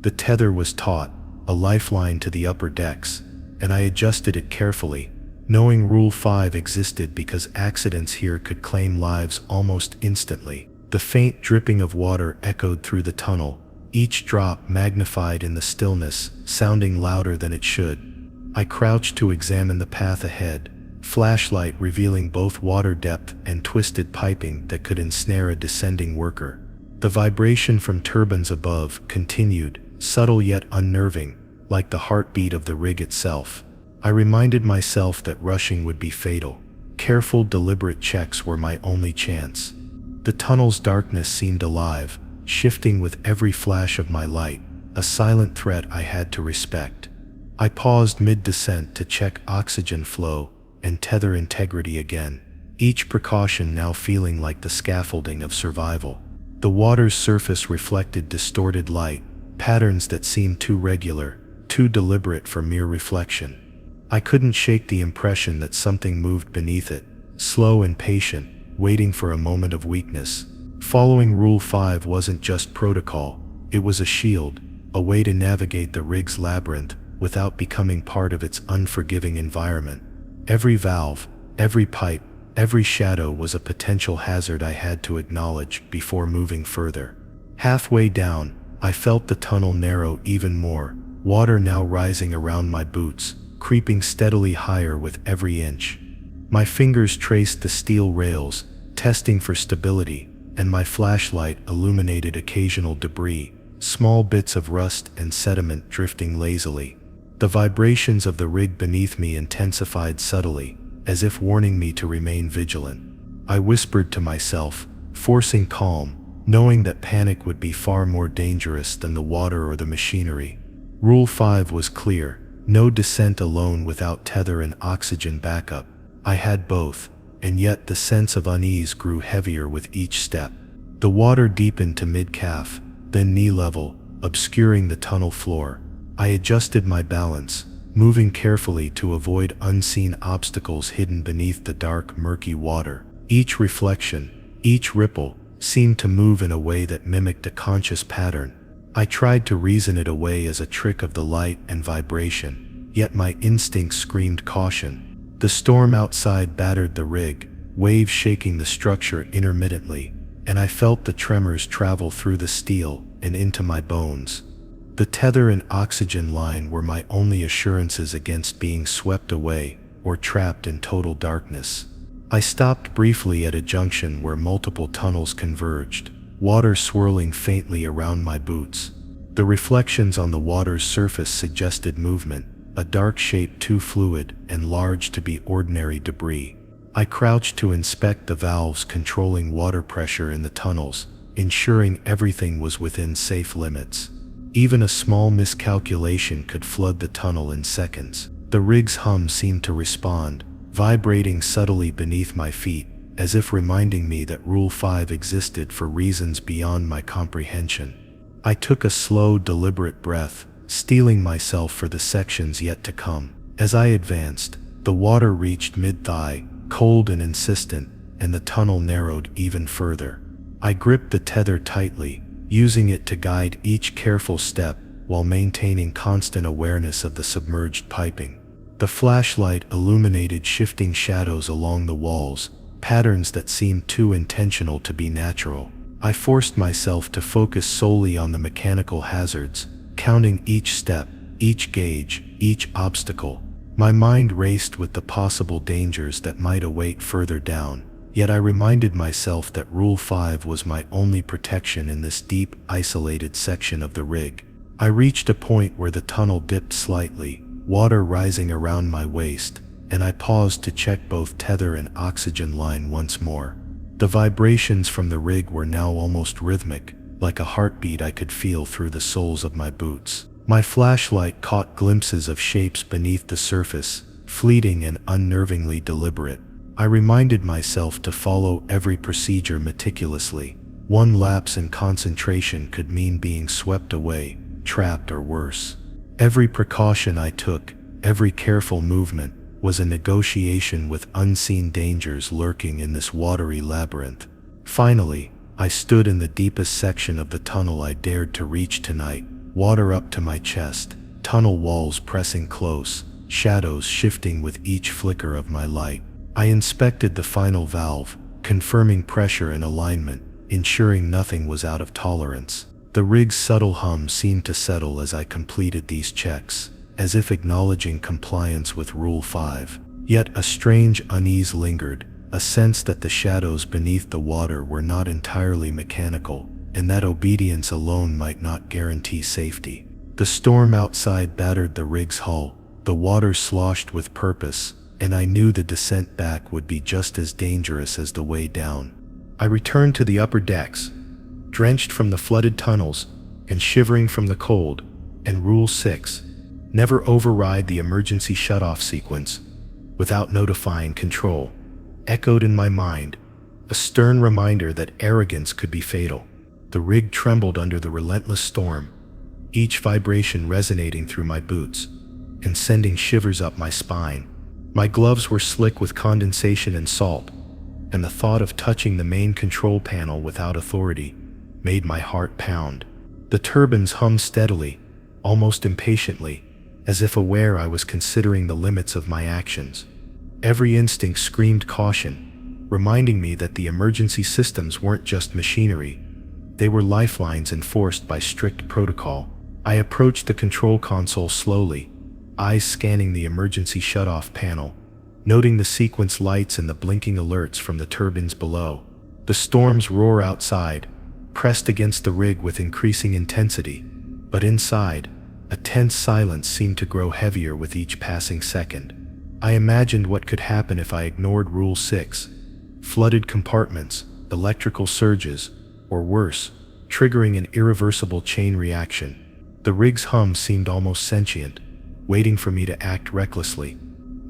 The tether was taut, a lifeline to the upper decks, and I adjusted it carefully, knowing Rule 5 existed because accidents here could claim lives almost instantly. The faint dripping of water echoed through the tunnel, each drop magnified in the stillness, sounding louder than it should. I crouched to examine the path ahead, flashlight revealing both water depth and twisted piping that could ensnare a descending worker. The vibration from turbines above continued, subtle yet unnerving, like the heartbeat of the rig itself. I reminded myself that rushing would be fatal. Careful, deliberate checks were my only chance. The tunnel's darkness seemed alive, shifting with every flash of my light, a silent threat I had to respect. I paused mid-descent to check oxygen flow and tether integrity again, each precaution now feeling like the scaffolding of survival. The water's surface reflected distorted light, patterns that seemed too regular, too deliberate for mere reflection. I couldn't shake the impression that something moved beneath it, slow and patient, waiting for a moment of weakness. Following Rule 5 wasn't just protocol, it was a shield, a way to navigate the rig's labyrinth without becoming part of its unforgiving environment. Every valve, every pipe, every shadow was a potential hazard I had to acknowledge before moving further. Halfway down, I felt the tunnel narrow even more, water now rising around my boots, creeping steadily higher with every inch. My fingers traced the steel rails, testing for stability, and my flashlight illuminated occasional debris, small bits of rust and sediment drifting lazily. The vibrations of the rig beneath me intensified subtly, as if warning me to remain vigilant. I whispered to myself, forcing calm, knowing that panic would be far more dangerous than the water or the machinery. Rule 5 was clear: no descent alone without tether and oxygen backup. I had both, and yet the sense of unease grew heavier with each step. The water deepened to mid-calf, then knee-level, obscuring the tunnel floor. I adjusted my balance, moving carefully to avoid unseen obstacles hidden beneath the dark, murky water. Each reflection, each ripple, seemed to move in a way that mimicked a conscious pattern. I tried to reason it away as a trick of the light and vibration, yet my instincts screamed caution. The storm outside battered the rig, waves shaking the structure intermittently, and I felt the tremors travel through the steel and into my bones. The tether and oxygen line were my only assurances against being swept away or trapped in total darkness. I stopped briefly at a junction where multiple tunnels converged, water swirling faintly around my boots. The reflections on the water's surface suggested movement, a dark shape too fluid and large to be ordinary debris. I crouched to inspect the valves controlling water pressure in the tunnels, ensuring everything was within safe limits. Even a small miscalculation could flood the tunnel in seconds. The rig's hum seemed to respond, vibrating subtly beneath my feet, as if reminding me that Rule 5 existed for reasons beyond my comprehension. I took a slow, deliberate breath, steeling myself for the sections yet to come. As I advanced, the water reached mid-thigh, cold and insistent, and the tunnel narrowed even further. I gripped the tether tightly, using it to guide each careful step while maintaining constant awareness of the submerged piping. The flashlight illuminated shifting shadows along the walls, patterns that seemed too intentional to be natural. I forced myself to focus solely on the mechanical hazards, counting each step, each gauge, each obstacle. My mind raced with the possible dangers that might await further down. Yet I reminded myself that Rule 5 was my only protection in this deep, isolated section of the rig. I reached a point where the tunnel dipped slightly, water rising around my waist, and I paused to check both tether and oxygen line once more. The vibrations from the rig were now almost rhythmic, like a heartbeat I could feel through the soles of my boots. My flashlight caught glimpses of shapes beneath the surface, fleeting and unnervingly deliberate. I reminded myself to follow every procedure meticulously. One lapse in concentration could mean being swept away, trapped, or worse. Every precaution I took, every careful movement, was a negotiation with unseen dangers lurking in this watery labyrinth. Finally, I stood in the deepest section of the tunnel I dared to reach tonight, water up to my chest, tunnel walls pressing close, shadows shifting with each flicker of my light. I inspected the final valve, confirming pressure and alignment, ensuring nothing was out of tolerance. The rig's subtle hum seemed to settle as I completed these checks, as if acknowledging compliance with Rule 5. Yet a strange unease lingered, a sense that the shadows beneath the water were not entirely mechanical, and that obedience alone might not guarantee safety. The storm outside battered the rig's hull, the water sloshed with purpose, and I knew the descent back would be just as dangerous as the way down. I returned to the upper decks, drenched from the flooded tunnels and shivering from the cold, and Rule 6, never override the emergency shutoff sequence without notifying control, echoed in my mind, a stern reminder that arrogance could be fatal. The rig trembled under the relentless storm, each vibration resonating through my boots and sending shivers up my spine. My gloves were slick with condensation and salt, and the thought of touching the main control panel without authority made my heart pound. The turbines hummed steadily, almost impatiently, as if aware I was considering the limits of my actions. Every instinct screamed caution, reminding me that the emergency systems weren't just machinery. They were lifelines enforced by strict protocol. I approached the control console slowly, eyes scanning the emergency shutoff panel, noting the sequence lights and the blinking alerts from the turbines below. The storm's roar outside pressed against the rig with increasing intensity, but inside, a tense silence seemed to grow heavier with each passing second. I imagined what could happen if I ignored Rule 6. Flooded compartments, electrical surges, or worse, triggering an irreversible chain reaction. The rig's hum seemed almost sentient, waiting for me to act recklessly.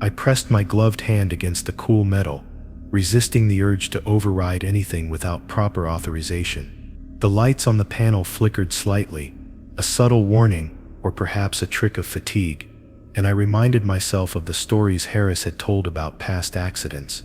I pressed my gloved hand against the cool metal, resisting the urge to override anything without proper authorization. The lights on the panel flickered slightly, a subtle warning, or perhaps a trick of fatigue, and I reminded myself of the stories Harris had told about past accidents.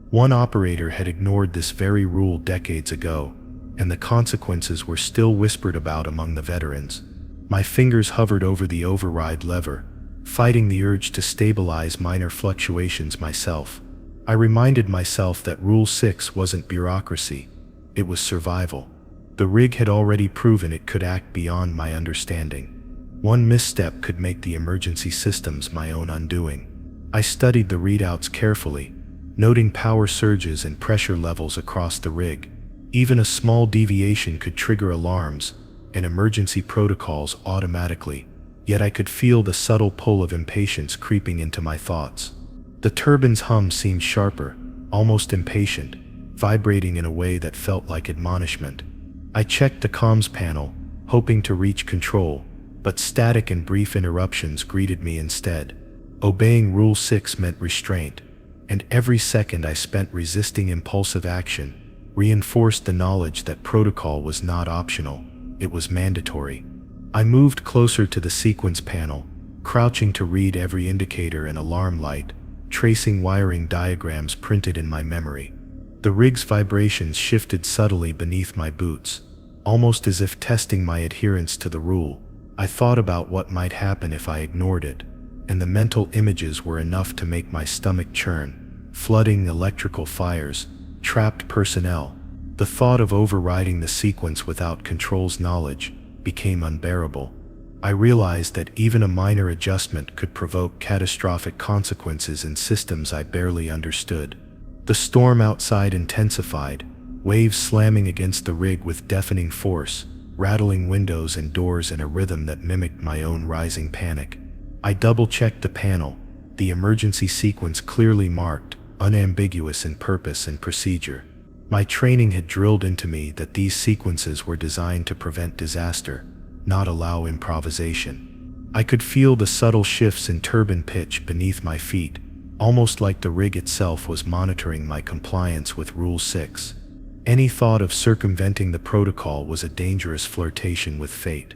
One operator had ignored this very rule decades ago, and the consequences were still whispered about among the veterans. My fingers hovered over the override lever, fighting the urge to stabilize minor fluctuations myself. I reminded myself that Rule 6 wasn't bureaucracy, it was survival. The rig had already proven it could act beyond my understanding. One misstep could make the emergency systems my own undoing. I studied the readouts carefully, noting power surges and pressure levels across the rig. Even a small deviation could trigger alarms and emergency protocols automatically, yet I could feel the subtle pull of impatience creeping into my thoughts. The turbine's hum seemed sharper, almost impatient, vibrating in a way that felt like admonishment. I checked the comms panel, hoping to reach control, but static and brief interruptions greeted me instead. Obeying Rule 6 meant restraint, and every second I spent resisting impulsive action reinforced the knowledge that protocol was not optional, it was mandatory. I moved closer to the sequence panel, crouching to read every indicator and alarm light, tracing wiring diagrams printed in my memory. The rig's vibrations shifted subtly beneath my boots, almost as if testing my adherence to the rule. I thought about what might happen if I ignored it, and the mental images were enough to make my stomach churn. Flooding electrical fires, trapped personnel. The thought of overriding the sequence without control's knowledge became unbearable. I realized that even a minor adjustment could provoke catastrophic consequences in systems I barely understood. The storm outside intensified, waves slamming against the rig with deafening force, rattling windows and doors in a rhythm that mimicked my own rising panic. I double-checked the panel, the emergency sequence clearly marked, unambiguous in purpose and procedure. My training had drilled into me that these sequences were designed to prevent disaster, not allow improvisation. I could feel the subtle shifts in turbine pitch beneath my feet, almost like the rig itself was monitoring my compliance with Rule 6. Any thought of circumventing the protocol was a dangerous flirtation with fate.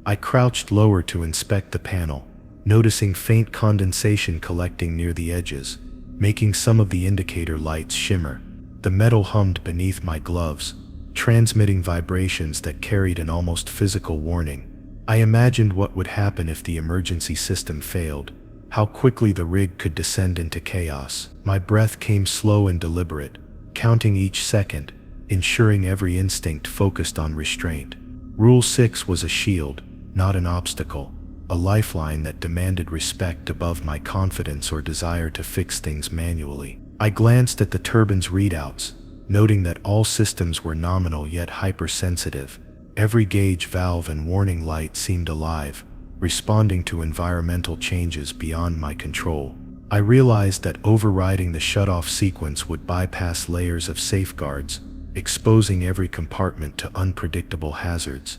I crouched lower to inspect the panel, noticing faint condensation collecting near the edges, making some of the indicator lights shimmer. The metal hummed beneath my gloves, transmitting vibrations that carried an almost physical warning. I imagined what would happen if the emergency system failed, how quickly the rig could descend into chaos. My breath came slow and deliberate, counting each second, ensuring every instinct focused on restraint. Rule 6 was a shield, not an obstacle, a lifeline that demanded respect above my confidence or desire to fix things manually. I glanced at the turbine's readouts, noting that all systems were nominal yet hypersensitive. Every gauge valve and warning light seemed alive, responding to environmental changes beyond my control. I realized that overriding the shutoff sequence would bypass layers of safeguards, exposing every compartment to unpredictable hazards.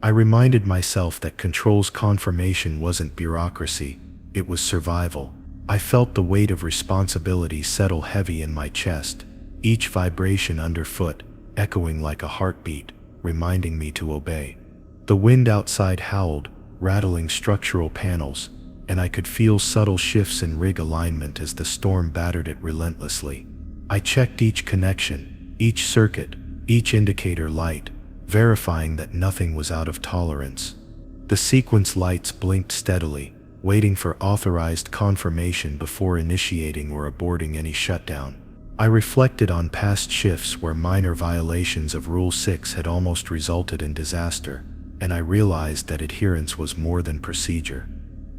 I reminded myself that control's confirmation wasn't bureaucracy, it was survival. I felt the weight of responsibility settle heavy in my chest, each vibration underfoot echoing like a heartbeat, reminding me to obey. The wind outside howled, rattling structural panels, and I could feel subtle shifts in rig alignment as the storm battered it relentlessly. I checked each connection, each circuit, each indicator light, verifying that nothing was out of tolerance. The sequence lights blinked steadily, waiting for authorized confirmation before initiating or aborting any shutdown. I reflected on past shifts where minor violations of Rule 6 had almost resulted in disaster, and I realized that adherence was more than procedure.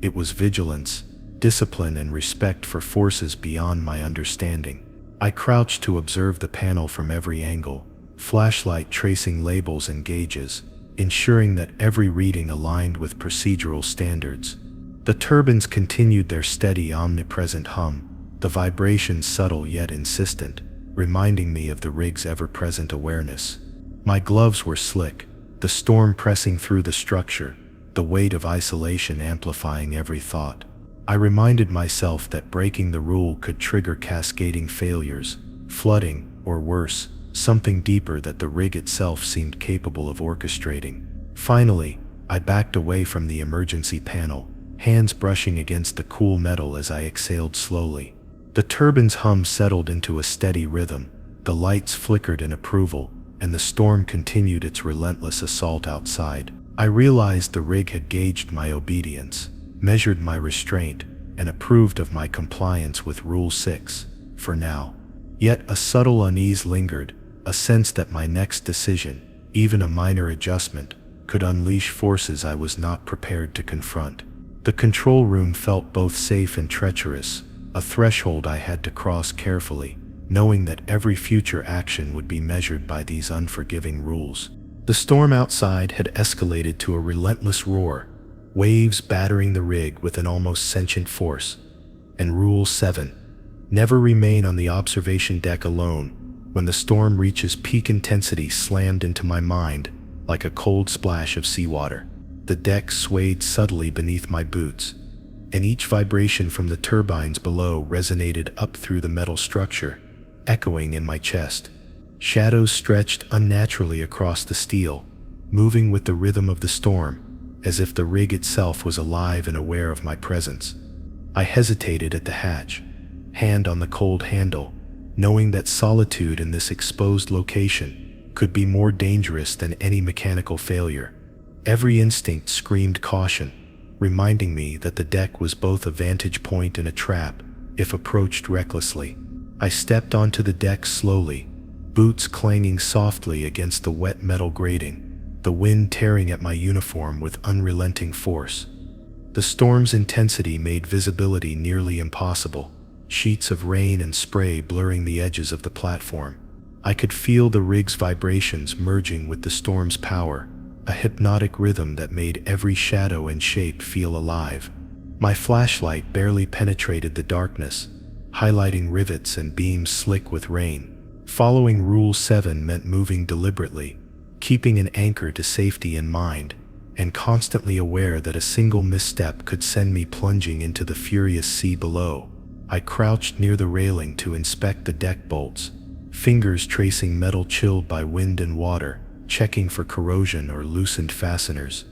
It was vigilance, discipline, and respect for forces beyond my understanding. I crouched to observe the panel from every angle, flashlight tracing labels and gauges, ensuring that every reading aligned with procedural standards. The turbines continued their steady, omnipresent hum, the vibrations subtle yet insistent, reminding me of the rig's ever-present awareness. My gloves were slick, the storm pressing through the structure, the weight of isolation amplifying every thought. I reminded myself that breaking the rule could trigger cascading failures, flooding, or worse, something deeper that the rig itself seemed capable of orchestrating. Finally, I backed away from the emergency panel, hands brushing against the cool metal as I exhaled slowly. The turbine's hum settled into a steady rhythm, the lights flickered in approval, and the storm continued its relentless assault outside. I realized the rig had gauged my obedience, measured my restraint, and approved of my compliance with Rule 6, for now. Yet a subtle unease lingered, a sense that my next decision, even a minor adjustment, could unleash forces I was not prepared to confront. The control room felt both safe and treacherous, a threshold I had to cross carefully, knowing that every future action would be measured by these unforgiving rules. The storm outside had escalated to a relentless roar, waves battering the rig with an almost sentient force. And Rule 7: never remain on the observation deck alone, when the storm reaches peak intensity slammed into my mind like a cold splash of seawater. The deck swayed subtly beneath my boots, and each vibration from the turbines below resonated up through the metal structure, echoing in my chest. Shadows stretched unnaturally across the steel, moving with the rhythm of the storm, as if the rig itself was alive and aware of my presence. I hesitated at the hatch, hand on the cold handle, knowing that solitude in this exposed location could be more dangerous than any mechanical failure. Every instinct screamed caution, reminding me that the deck was both a vantage point and a trap if approached recklessly. I stepped onto the deck slowly, boots clanging softly against the wet metal grating, the wind tearing at my uniform with unrelenting force. The storm's intensity made visibility nearly impossible, sheets of rain and spray blurring the edges of the platform. I could feel the rig's vibrations merging with the storm's power, a hypnotic rhythm that made every shadow and shape feel alive. My flashlight barely penetrated the darkness, highlighting rivets and beams slick with rain. Following Rule 7 meant moving deliberately, keeping an anchor to safety in mind, and constantly aware that a single misstep could send me plunging into the furious sea below. I crouched near the railing to inspect the deck bolts, fingers tracing metal chilled by wind and water, checking for corrosion or loosened fasteners.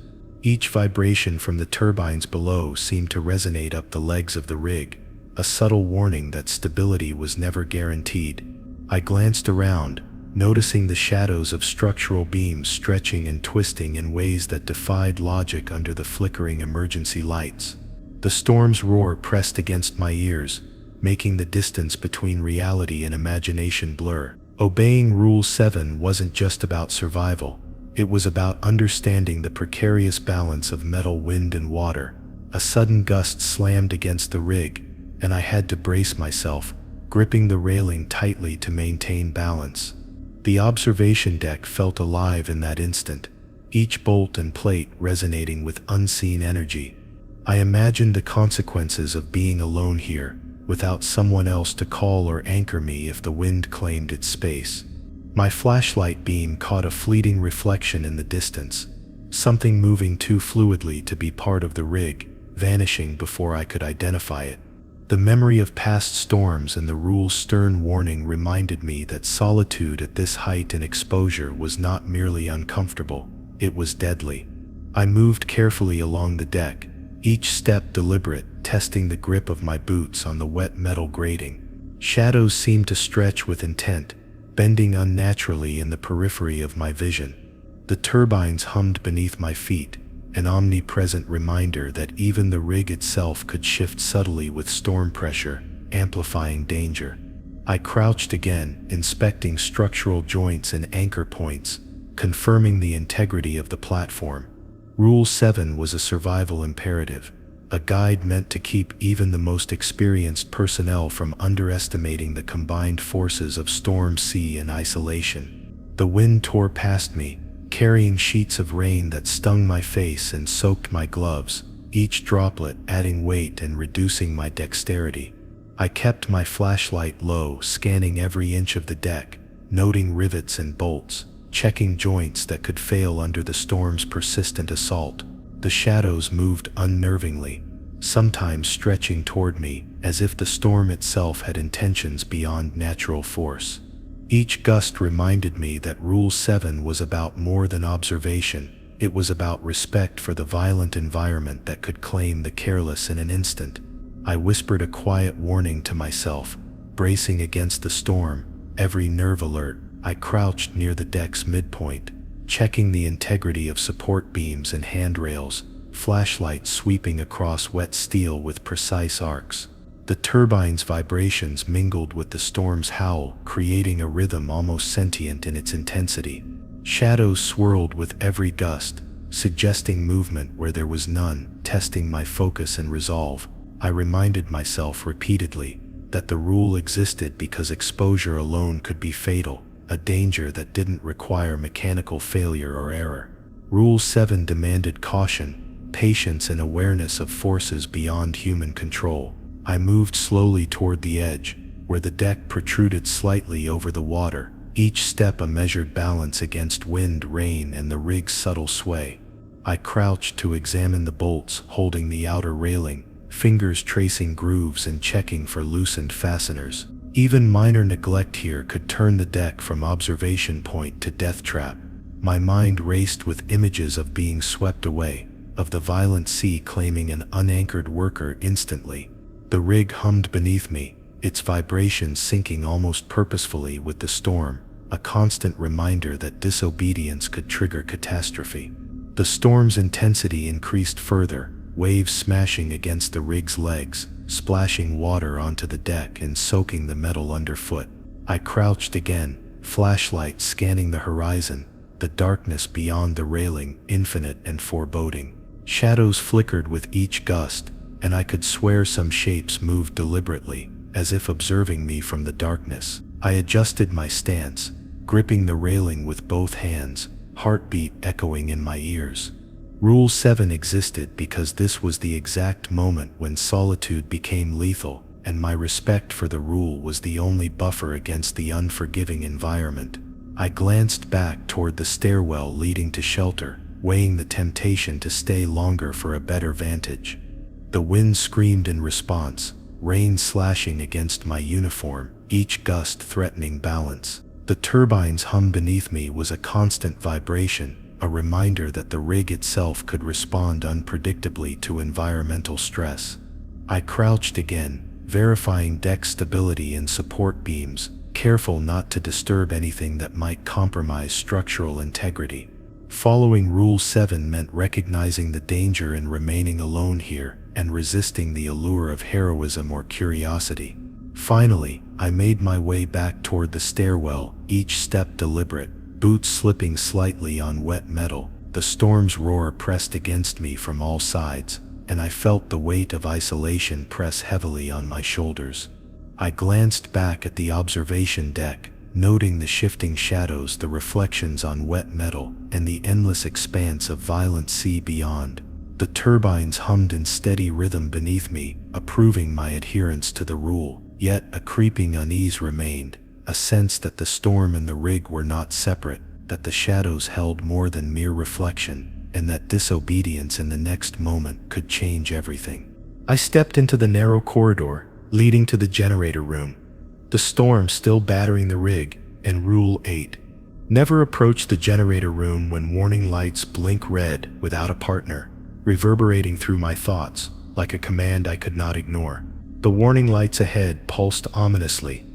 Each vibration from the turbines below seemed to resonate up the legs of the rig, a subtle warning that stability was never guaranteed. I glanced around, noticing the shadows of structural beams stretching and twisting in ways that defied logic under the flickering emergency lights. The storm's roar pressed against my ears, making the distance between reality and imagination blur. Obeying Rule 7 wasn't just about survival, it was about understanding the precarious balance of metal, wind, and water. A sudden gust slammed against the rig, and I had to brace myself, gripping the railing tightly to maintain balance. The observation deck felt alive in that instant, each bolt and plate resonating with unseen energy. I imagined the consequences of being alone here, without someone else to call or anchor me if the wind claimed its space. My flashlight beam caught a fleeting reflection in the distance, something moving too fluidly to be part of the rig, vanishing before I could identify it. The memory of past storms and the rule's stern warning reminded me that solitude at this height and exposure was not merely uncomfortable, it was deadly. I moved carefully along the deck, each step deliberate, testing the grip of my boots on the wet metal grating. Shadows seemed to stretch with intent, bending unnaturally in the periphery of my vision. The turbines hummed beneath my feet, an omnipresent reminder that even the rig itself could shift subtly with storm pressure, amplifying danger. I crouched again, inspecting structural joints and anchor points, confirming the integrity of the platform. Rule 7 was a survival imperative, a guide meant to keep even the most experienced personnel from underestimating the combined forces of storm, sea, and isolation. The wind tore past me, carrying sheets of rain that stung my face and soaked my gloves, each droplet adding weight and reducing my dexterity. I kept my flashlight low, scanning every inch of the deck, noting rivets and bolts, checking joints that could fail under the storm's persistent assault. The shadows moved unnervingly, sometimes stretching toward me as if the storm itself had intentions beyond natural force. Each gust reminded me that Rule 7 was about more than observation. It was about respect for the violent environment that could claim the careless in an instant. I whispered a quiet warning to myself, bracing against the storm, every nerve alert. I crouched near the deck's midpoint, checking the integrity of support beams and handrails, flashlight sweeping across wet steel with precise arcs. The turbine's vibrations mingled with the storm's howl, creating a rhythm almost sentient in its intensity. Shadows swirled with every gust, suggesting movement where there was none, testing my focus and resolve. I reminded myself repeatedly that the rule existed because exposure alone could be fatal, a danger that didn't require mechanical failure or error. Rule 7 demanded caution, patience, and awareness of forces beyond human control. I moved slowly toward the edge, where the deck protruded slightly over the water, each step a measured balance against wind, rain, and the rig's subtle sway. I crouched to examine the bolts holding the outer railing, fingers tracing grooves and checking for loosened fasteners. Even minor neglect here could turn the deck from observation point to death trap. My mind raced with images of being swept away, of the violent sea claiming an unanchored worker instantly. The rig hummed beneath me, its vibrations syncing almost purposefully with the storm, a constant reminder that disobedience could trigger catastrophe. The storm's intensity increased further, waves smashing against the rig's legs, splashing water onto the deck and soaking the metal underfoot. I crouched again, flashlight scanning the horizon, the darkness beyond the railing, infinite and foreboding. Shadows flickered with each gust, and I could swear some shapes moved deliberately, as if observing me from the darkness. I adjusted my stance, gripping the railing with both hands, heartbeat echoing in my ears. Rule 7 existed because this was the exact moment when solitude became lethal, and my respect for the rule was the only buffer against the unforgiving environment. I glanced back toward the stairwell leading to shelter, weighing the temptation to stay longer for a better vantage. The wind screamed in response, rain slashing against my uniform, each gust threatening balance. The turbines hum beneath me was a constant vibration, a reminder that the rig itself could respond unpredictably to environmental stress. I crouched again, verifying deck stability and support beams, careful not to disturb anything that might compromise structural integrity. Following Rule 7 meant recognizing the danger in remaining alone here and resisting the allure of heroism or curiosity. Finally, I made my way back toward the stairwell, each step deliberate, boots slipping slightly on wet metal. The storm's roar pressed against me from all sides, and I felt the weight of isolation press heavily on my shoulders. I glanced back at the observation deck, noting the shifting shadows, the reflections on wet metal, and the endless expanse of violent sea beyond. The turbines hummed in steady rhythm beneath me, approving my adherence to the rule, yet a creeping unease remained. A sense that the storm and the rig were not separate, that the shadows held more than mere reflection, and that disobedience in the next moment could change everything. I stepped into the narrow corridor, leading to the generator room. The storm still battering the rig, and Rule 8. Never approach the generator room when warning lights blink red without a partner, reverberating through my thoughts like a command I could not ignore. The warning lights ahead pulsed ominously,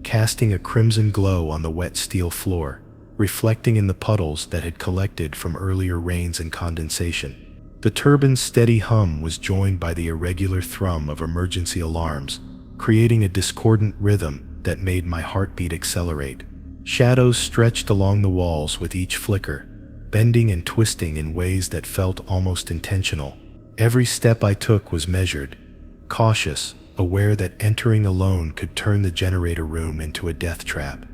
casting a crimson glow on the wet steel floor, reflecting in the puddles that had collected from earlier rains and condensation. The turbine's steady hum was joined by the irregular thrum of emergency alarms, creating a discordant rhythm that made my heartbeat accelerate. Shadows stretched along the walls with each flicker, bending and twisting in ways that felt almost intentional. Every step I took was measured, cautious, aware that entering alone could turn the generator room into a death trap.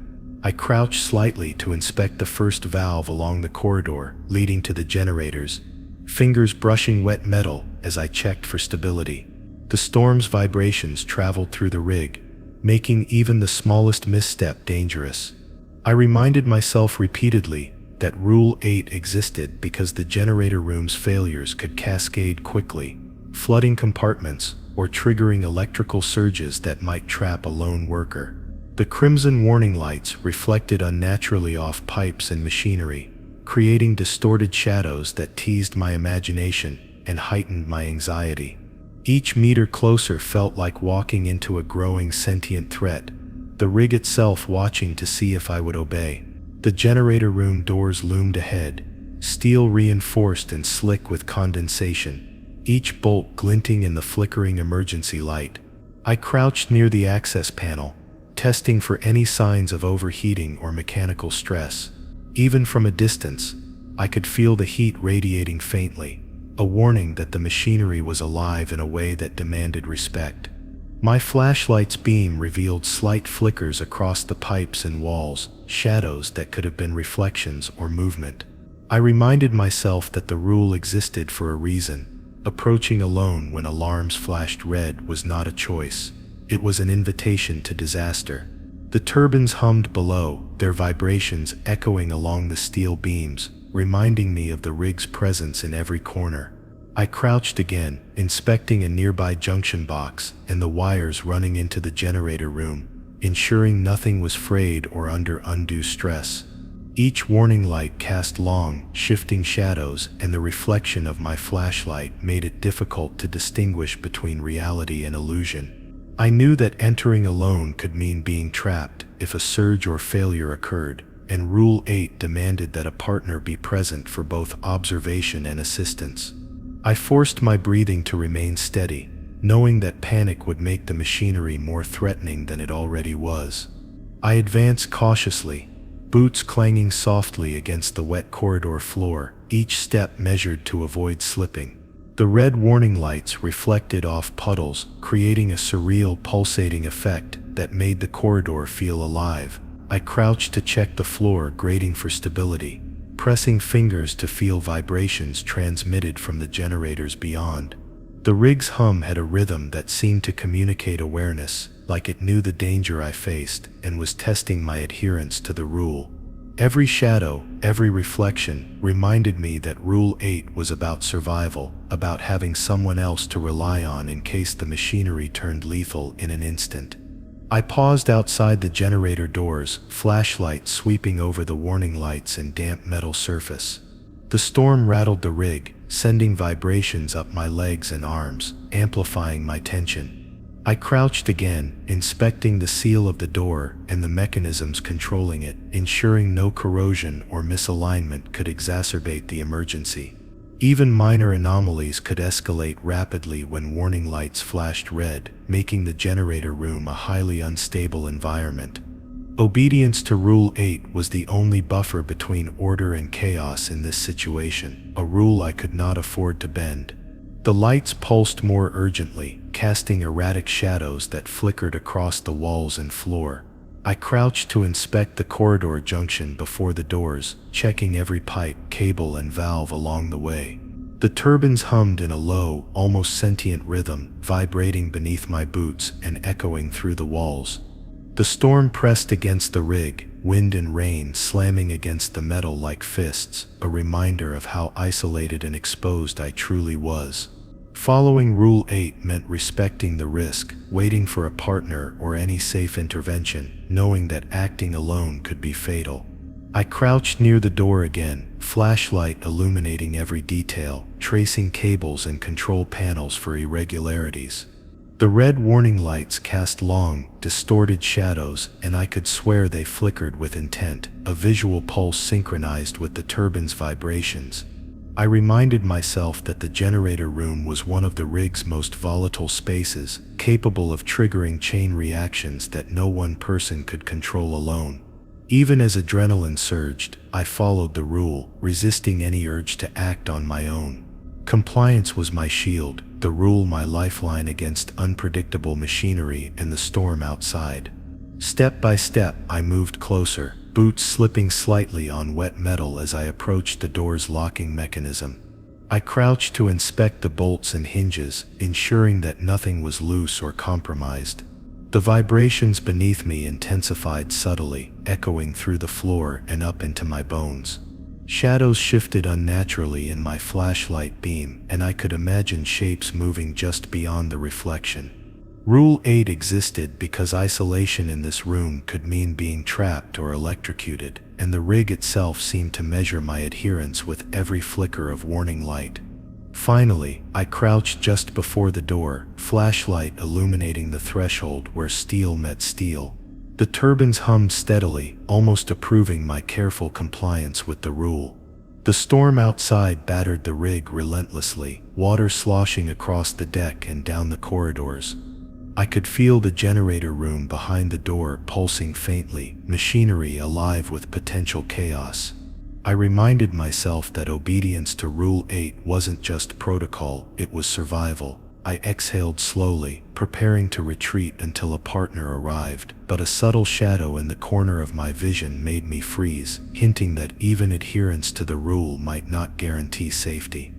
I crouched slightly to inspect the first valve along the corridor leading to the generators, fingers brushing wet metal as I checked for stability. The storm's vibrations traveled through the rig, making even the smallest misstep dangerous. I reminded myself repeatedly that Rule 8 existed because the generator room's failures could cascade quickly, flooding compartments or triggering electrical surges that might trap a lone worker. The crimson warning lights reflected unnaturally off pipes and machinery, creating distorted shadows that teased my imagination and heightened my anxiety. Each meter closer felt like walking into a growing sentient threat, the rig itself watching to see if I would obey. The generator room doors loomed ahead, steel reinforced and slick with condensation, each bolt glinting in the flickering emergency light. I crouched near the access panel, testing for any signs of overheating or mechanical stress. Even from a distance, I could feel the heat radiating faintly, a warning that the machinery was alive in a way that demanded respect. My flashlight's beam revealed slight flickers across the pipes and walls, shadows that could have been reflections or movement. I reminded myself that the rule existed for a reason. Approaching alone when alarms flashed red was not a choice. It was an invitation to disaster. The turbines hummed below, their vibrations echoing along the steel beams, reminding me of the rig's presence in every corner. I crouched again, inspecting a nearby junction box and the wires running into the generator room, ensuring nothing was frayed or under undue stress. Each warning light cast long, shifting shadows, and the reflection of my flashlight made it difficult to distinguish between reality and illusion. I knew that entering alone could mean being trapped if a surge or failure occurred, and Rule 8 demanded that a partner be present for both observation and assistance. I forced my breathing to remain steady, knowing that panic would make the machinery more threatening than it already was. I advanced cautiously, boots clanging softly against the wet corridor floor, each step measured to avoid slipping. The red warning lights reflected off puddles, creating a surreal pulsating effect that made the corridor feel alive. I crouched to check the floor, grating for stability, pressing fingers to feel vibrations transmitted from the generators beyond. The rig's hum had a rhythm that seemed to communicate awareness, like it knew the danger I faced and was testing my adherence to the rule. Every shadow, every reflection reminded me that Rule 8 was about survival, about having someone else to rely on in case the machinery turned lethal in an instant. I paused outside the generator doors, flashlight sweeping over the warning lights and damp metal surface. The storm rattled the rig, sending vibrations up my legs and arms, amplifying my tension. I crouched again, inspecting the seal of the door and the mechanisms controlling it, ensuring no corrosion or misalignment could exacerbate the emergency. Even minor anomalies could escalate rapidly when warning lights flashed red, making the generator room a highly unstable environment. Obedience to Rule 8 was the only buffer between order and chaos in this situation, a rule I could not afford to bend. The lights pulsed more urgently, casting erratic shadows that flickered across the walls and floor. I crouched to inspect the corridor junction before the doors, checking every pipe, cable, and valve along the way. The turbines hummed in a low, almost sentient rhythm, vibrating beneath my boots and echoing through the walls. The storm pressed against the rig, wind and rain slamming against the metal like fists, a reminder of how isolated and exposed I truly was. Following Rule 8 meant respecting the risk, waiting for a partner or any safe intervention, knowing that acting alone could be fatal. I crouched near the door again, flashlight illuminating every detail, tracing cables and control panels for irregularities. The red warning lights cast long, distorted shadows, and I could swear they flickered with intent, a visual pulse synchronized with the turbine's vibrations. I reminded myself that the generator room was one of the rig's most volatile spaces, capable of triggering chain reactions that no one person could control alone. Even as adrenaline surged, I followed the rule, resisting any urge to act on my own. Compliance was my shield, the rule my lifeline against unpredictable machinery and the storm outside. Step by step, I moved closer, boots slipping slightly on wet metal as I approached the door's locking mechanism. I crouched to inspect the bolts and hinges, ensuring that nothing was loose or compromised. The vibrations beneath me intensified subtly, echoing through the floor and up into my bones. Shadows shifted unnaturally in my flashlight beam, and I could imagine shapes moving just beyond the reflection. Rule 8 existed because isolation in this room could mean being trapped or electrocuted, and the rig itself seemed to measure my adherence with every flicker of warning light. Finally, I crouched just before the door, flashlight illuminating the threshold where steel met steel. The turbines hummed steadily, almost approving my careful compliance with the rule. The storm outside battered the rig relentlessly, water sloshing across the deck and down the corridors. I could feel the generator room behind the door pulsing faintly, machinery alive with potential chaos. I reminded myself that obedience to Rule 8 wasn't just protocol, it was survival. I exhaled slowly, preparing to retreat until a partner arrived, but a subtle shadow in the corner of my vision made me freeze, hinting that even adherence to the rule might not guarantee safety.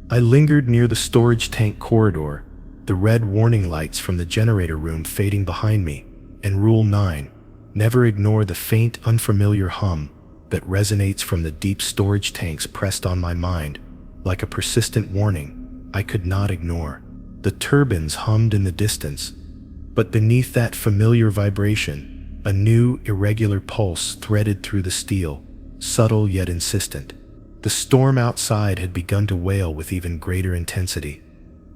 I lingered near the storage tank corridor, the red warning lights from the generator room fading behind me, and Rule 9, never ignore the faint, unfamiliar hum that resonates from the deep storage tanks pressed on my mind, like a persistent warning I could not ignore. The turbines hummed in the distance, but beneath that familiar vibration, a new, irregular pulse threaded through the steel, subtle yet insistent. The storm outside had begun to wail with even greater intensity,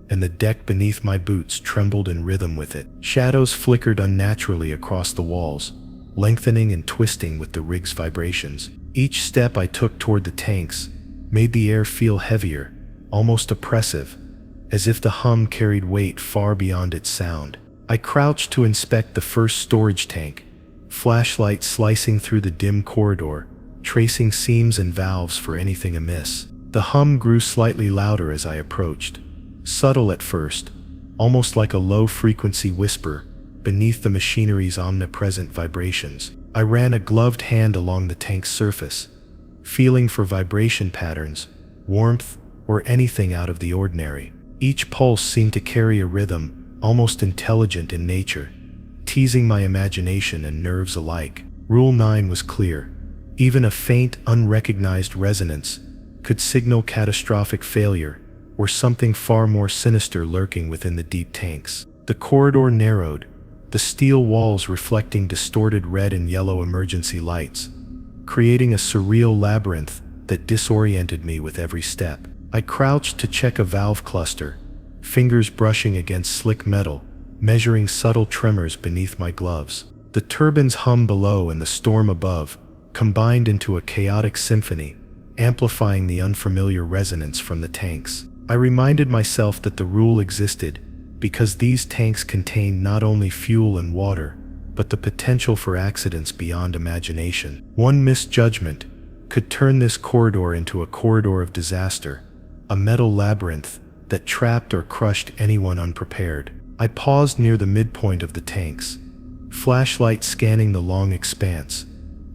and the deck beneath my boots trembled in rhythm with it. Shadows flickered unnaturally across the walls, lengthening and twisting with the rig's vibrations. Each step I took toward the tanks made the air feel heavier, almost oppressive, as if the hum carried weight far beyond its sound. I crouched to inspect the first storage tank, flashlight slicing through the dim corridor, tracing seams and valves for anything amiss. The hum grew slightly louder as I approached, subtle at first, almost like a low-frequency whisper beneath the machinery's omnipresent vibrations. I ran a gloved hand along the tank's surface, feeling for vibration patterns, warmth, or anything out of the ordinary. Each pulse seemed to carry a rhythm, almost intelligent in nature, teasing my imagination and nerves alike. Rule 9 was clear. Even a faint, unrecognized resonance could signal catastrophic failure or something far more sinister lurking within the deep tanks. The corridor narrowed, the steel walls reflecting distorted red and yellow emergency lights, creating a surreal labyrinth that disoriented me with every step. I crouched to check a valve cluster, fingers brushing against slick metal, measuring subtle tremors beneath my gloves. The turbines hum below and the storm above combined into a chaotic symphony, amplifying the unfamiliar resonance from the tanks. I reminded myself that the rule existed because these tanks contained not only fuel and water, but the potential for accidents beyond imagination. One misjudgment could turn this corridor into a corridor of disaster, a metal labyrinth that trapped or crushed anyone unprepared. I paused near the midpoint of the tanks, flashlight scanning the long expanse,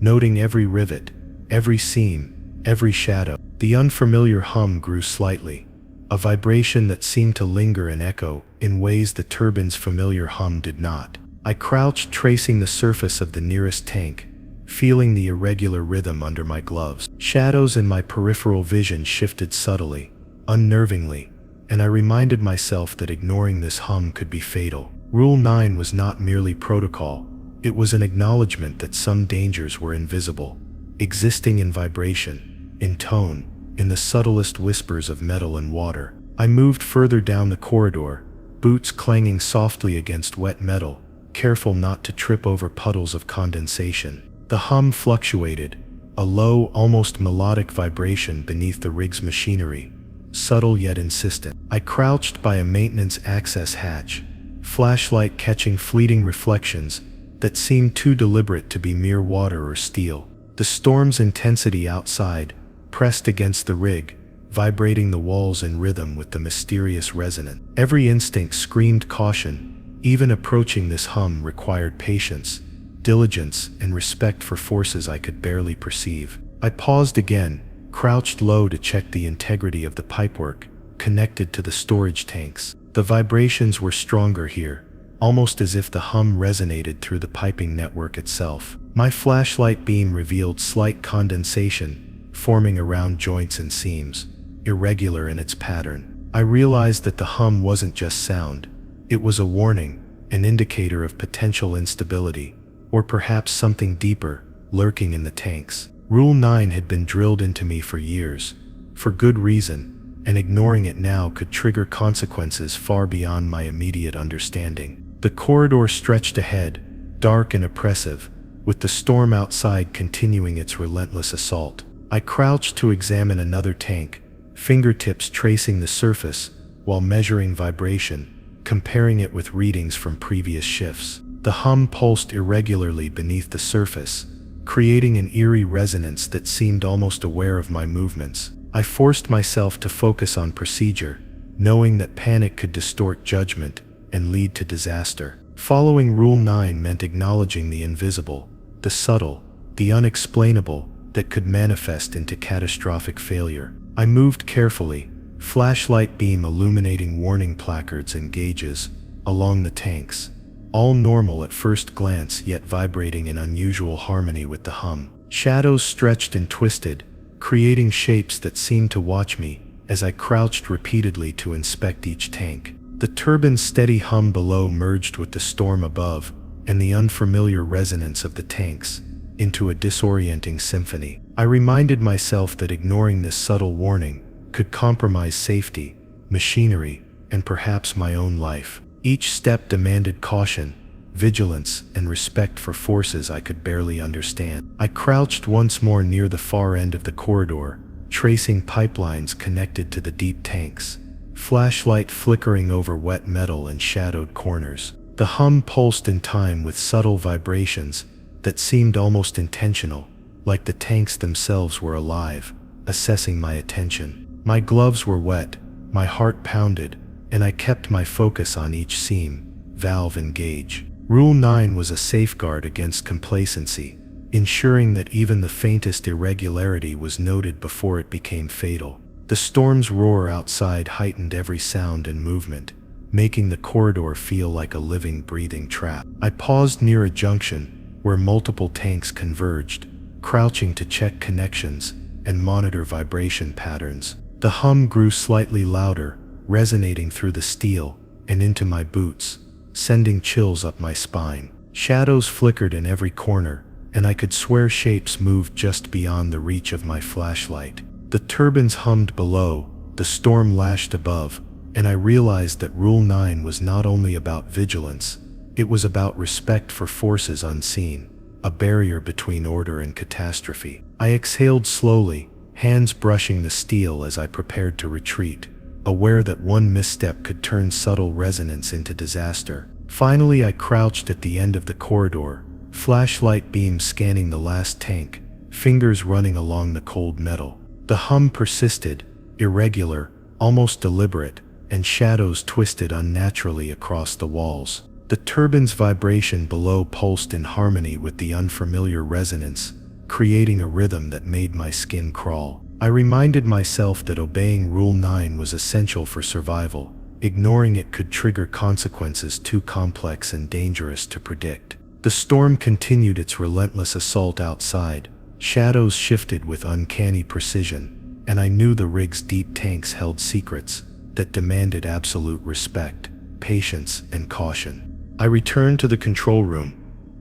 noting every rivet, every seam, every shadow. The unfamiliar hum grew slightly, a vibration that seemed to linger and echo in ways the turbine's familiar hum did not. I crouched, tracing the surface of the nearest tank, feeling the irregular rhythm under my gloves. Shadows in my peripheral vision shifted subtly, unnervingly, and I reminded myself that ignoring this hum could be fatal. Rule 9 was not merely protocol, it was an acknowledgement that some dangers were invisible, existing in vibration, in tone, in the subtlest whispers of metal and water. I moved further down the corridor, boots clanging softly against wet metal, careful not to trip over puddles of condensation. The hum fluctuated, a low, almost melodic vibration beneath the rig's machinery, subtle yet insistent. I crouched by a maintenance access hatch, flashlight catching fleeting reflections that seemed too deliberate to be mere water or steel. The storm's intensity outside pressed against the rig, vibrating the walls in rhythm with the mysterious resonance. Every instinct screamed caution. Even approaching this hum required patience, diligence, and respect for forces I could barely perceive. I paused again, crouched low to check the integrity of the pipework connected to the storage tanks. The vibrations were stronger here, almost as if the hum resonated through the piping network itself. My flashlight beam revealed slight condensation forming around joints and seams, irregular in its pattern. I realized that the hum wasn't just sound. It was a warning, an indicator of potential instability, or perhaps something deeper, lurking in the tanks. Rule 9 had been drilled into me for years, for good reason, and ignoring it now could trigger consequences far beyond my immediate understanding. The corridor stretched ahead, dark and oppressive, with the storm outside continuing its relentless assault. I crouched to examine another tank, fingertips tracing the surface while measuring vibration, comparing it with readings from previous shifts. The hum pulsed irregularly beneath the surface, creating an eerie resonance that seemed almost aware of my movements. I forced myself to focus on procedure, knowing that panic could distort judgment and lead to disaster. Following Rule 9 meant acknowledging the invisible, the subtle, the unexplainable that could manifest into catastrophic failure. I moved carefully, flashlight beam illuminating warning placards and gauges along the tanks, all normal at first glance yet vibrating in unusual harmony with the hum. Shadows stretched and twisted, creating shapes that seemed to watch me as I crouched repeatedly to inspect each tank. The turbine's steady hum below merged with the storm above and the unfamiliar resonance of the tanks into a disorienting symphony. I reminded myself that ignoring this subtle warning could compromise safety, machinery, and perhaps my own life. Each step demanded caution, vigilance, and respect for forces I could barely understand. I crouched once more near the far end of the corridor, tracing pipelines connected to the deep tanks, flashlight flickering over wet metal and shadowed corners. The hum pulsed in time with subtle vibrations that seemed almost intentional, like the tanks themselves were alive, assessing my attention. My gloves were wet, my heart pounded, and I kept my focus on each seam, valve, and gauge. Rule 9 was a safeguard against complacency, ensuring that even the faintest irregularity was noted before it became fatal. The storm's roar outside heightened every sound and movement, making the corridor feel like a living, breathing trap. I paused near a junction where multiple tanks converged, crouching to check connections and monitor vibration patterns. The hum grew slightly louder, resonating through the steel and into my boots, sending chills up my spine. Shadows flickered in every corner, and I could swear shapes moved just beyond the reach of my flashlight. The turbines hummed below, the storm lashed above, and I realized that Rule 9 was not only about vigilance, it was about respect for forces unseen, a barrier between order and catastrophe. I exhaled slowly, hands brushing the steel as I prepared to retreat, aware that one misstep could turn subtle resonance into disaster. Finally, I crouched at the end of the corridor, flashlight beam scanning the last tank, fingers running along the cold metal. The hum persisted, irregular, almost deliberate, and shadows twisted unnaturally across the walls. The turbine's vibration below pulsed in harmony with the unfamiliar resonance, creating a rhythm that made my skin crawl. I reminded myself that obeying Rule 9 was essential for survival. Ignoring it could trigger consequences too complex and dangerous to predict. The storm continued its relentless assault outside. Shadows shifted with uncanny precision, and I knew the rig's deep tanks held secrets that demanded absolute respect, patience, and caution. I returned to the control room,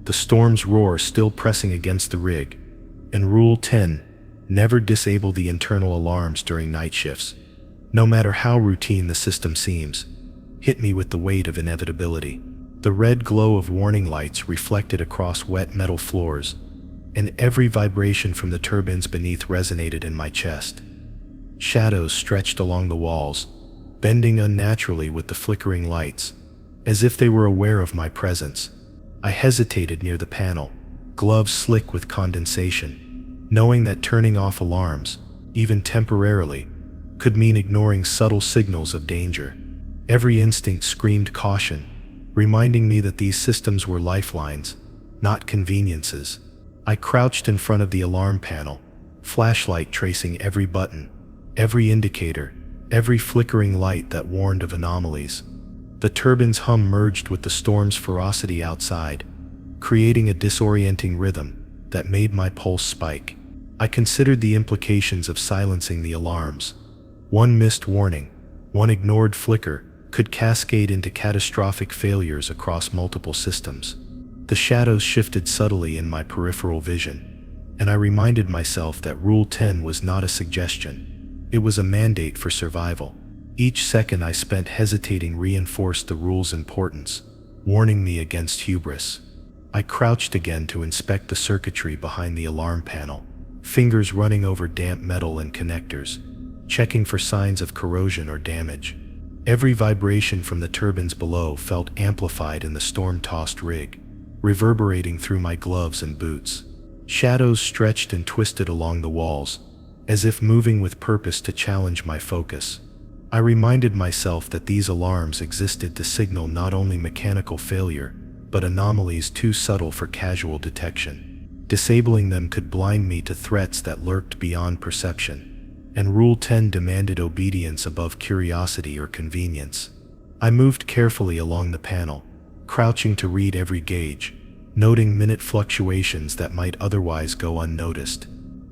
the storm's roar still pressing against the rig, and Rule 10, never disable the internal alarms during night shifts, no matter how routine the system seems. hit me with the weight of inevitability. The red glow of warning lights reflected across wet metal floors, and every vibration from the turbines beneath resonated in my chest. Shadows stretched along the walls, bending unnaturally with the flickering lights, as if they were aware of my presence. I hesitated near the panel, gloves slick with condensation, knowing that turning off alarms, even temporarily, could mean ignoring subtle signals of danger. Every instinct screamed caution, reminding me that these systems were lifelines, not conveniences. I crouched in front of the alarm panel, flashlight tracing every button, every indicator, every flickering light that warned of anomalies. The turbine's hum merged with the storm's ferocity outside, creating a disorienting rhythm that made my pulse spike. I considered the implications of silencing the alarms. One missed warning, one ignored flicker, could cascade into catastrophic failures across multiple systems. The shadows shifted subtly in my peripheral vision, and I reminded myself that Rule 10 was not a suggestion. It was a mandate for survival. Each second I spent hesitating reinforced the rule's importance, warning me against hubris. I crouched again to inspect the circuitry behind the alarm panel, fingers running over damp metal and connectors, checking for signs of corrosion or damage. Every vibration from the turbines below felt amplified in the storm-tossed rig, reverberating through my gloves and boots. Shadows stretched and twisted along the walls, as if moving with purpose to challenge my focus. I reminded myself that these alarms existed to signal not only mechanical failure, but anomalies too subtle for casual detection. Disabling them could blind me to threats that lurked beyond perception, and Rule 10 demanded obedience above curiosity or convenience. I moved carefully along the panel, crouching to read every gauge, noting minute fluctuations that might otherwise go unnoticed.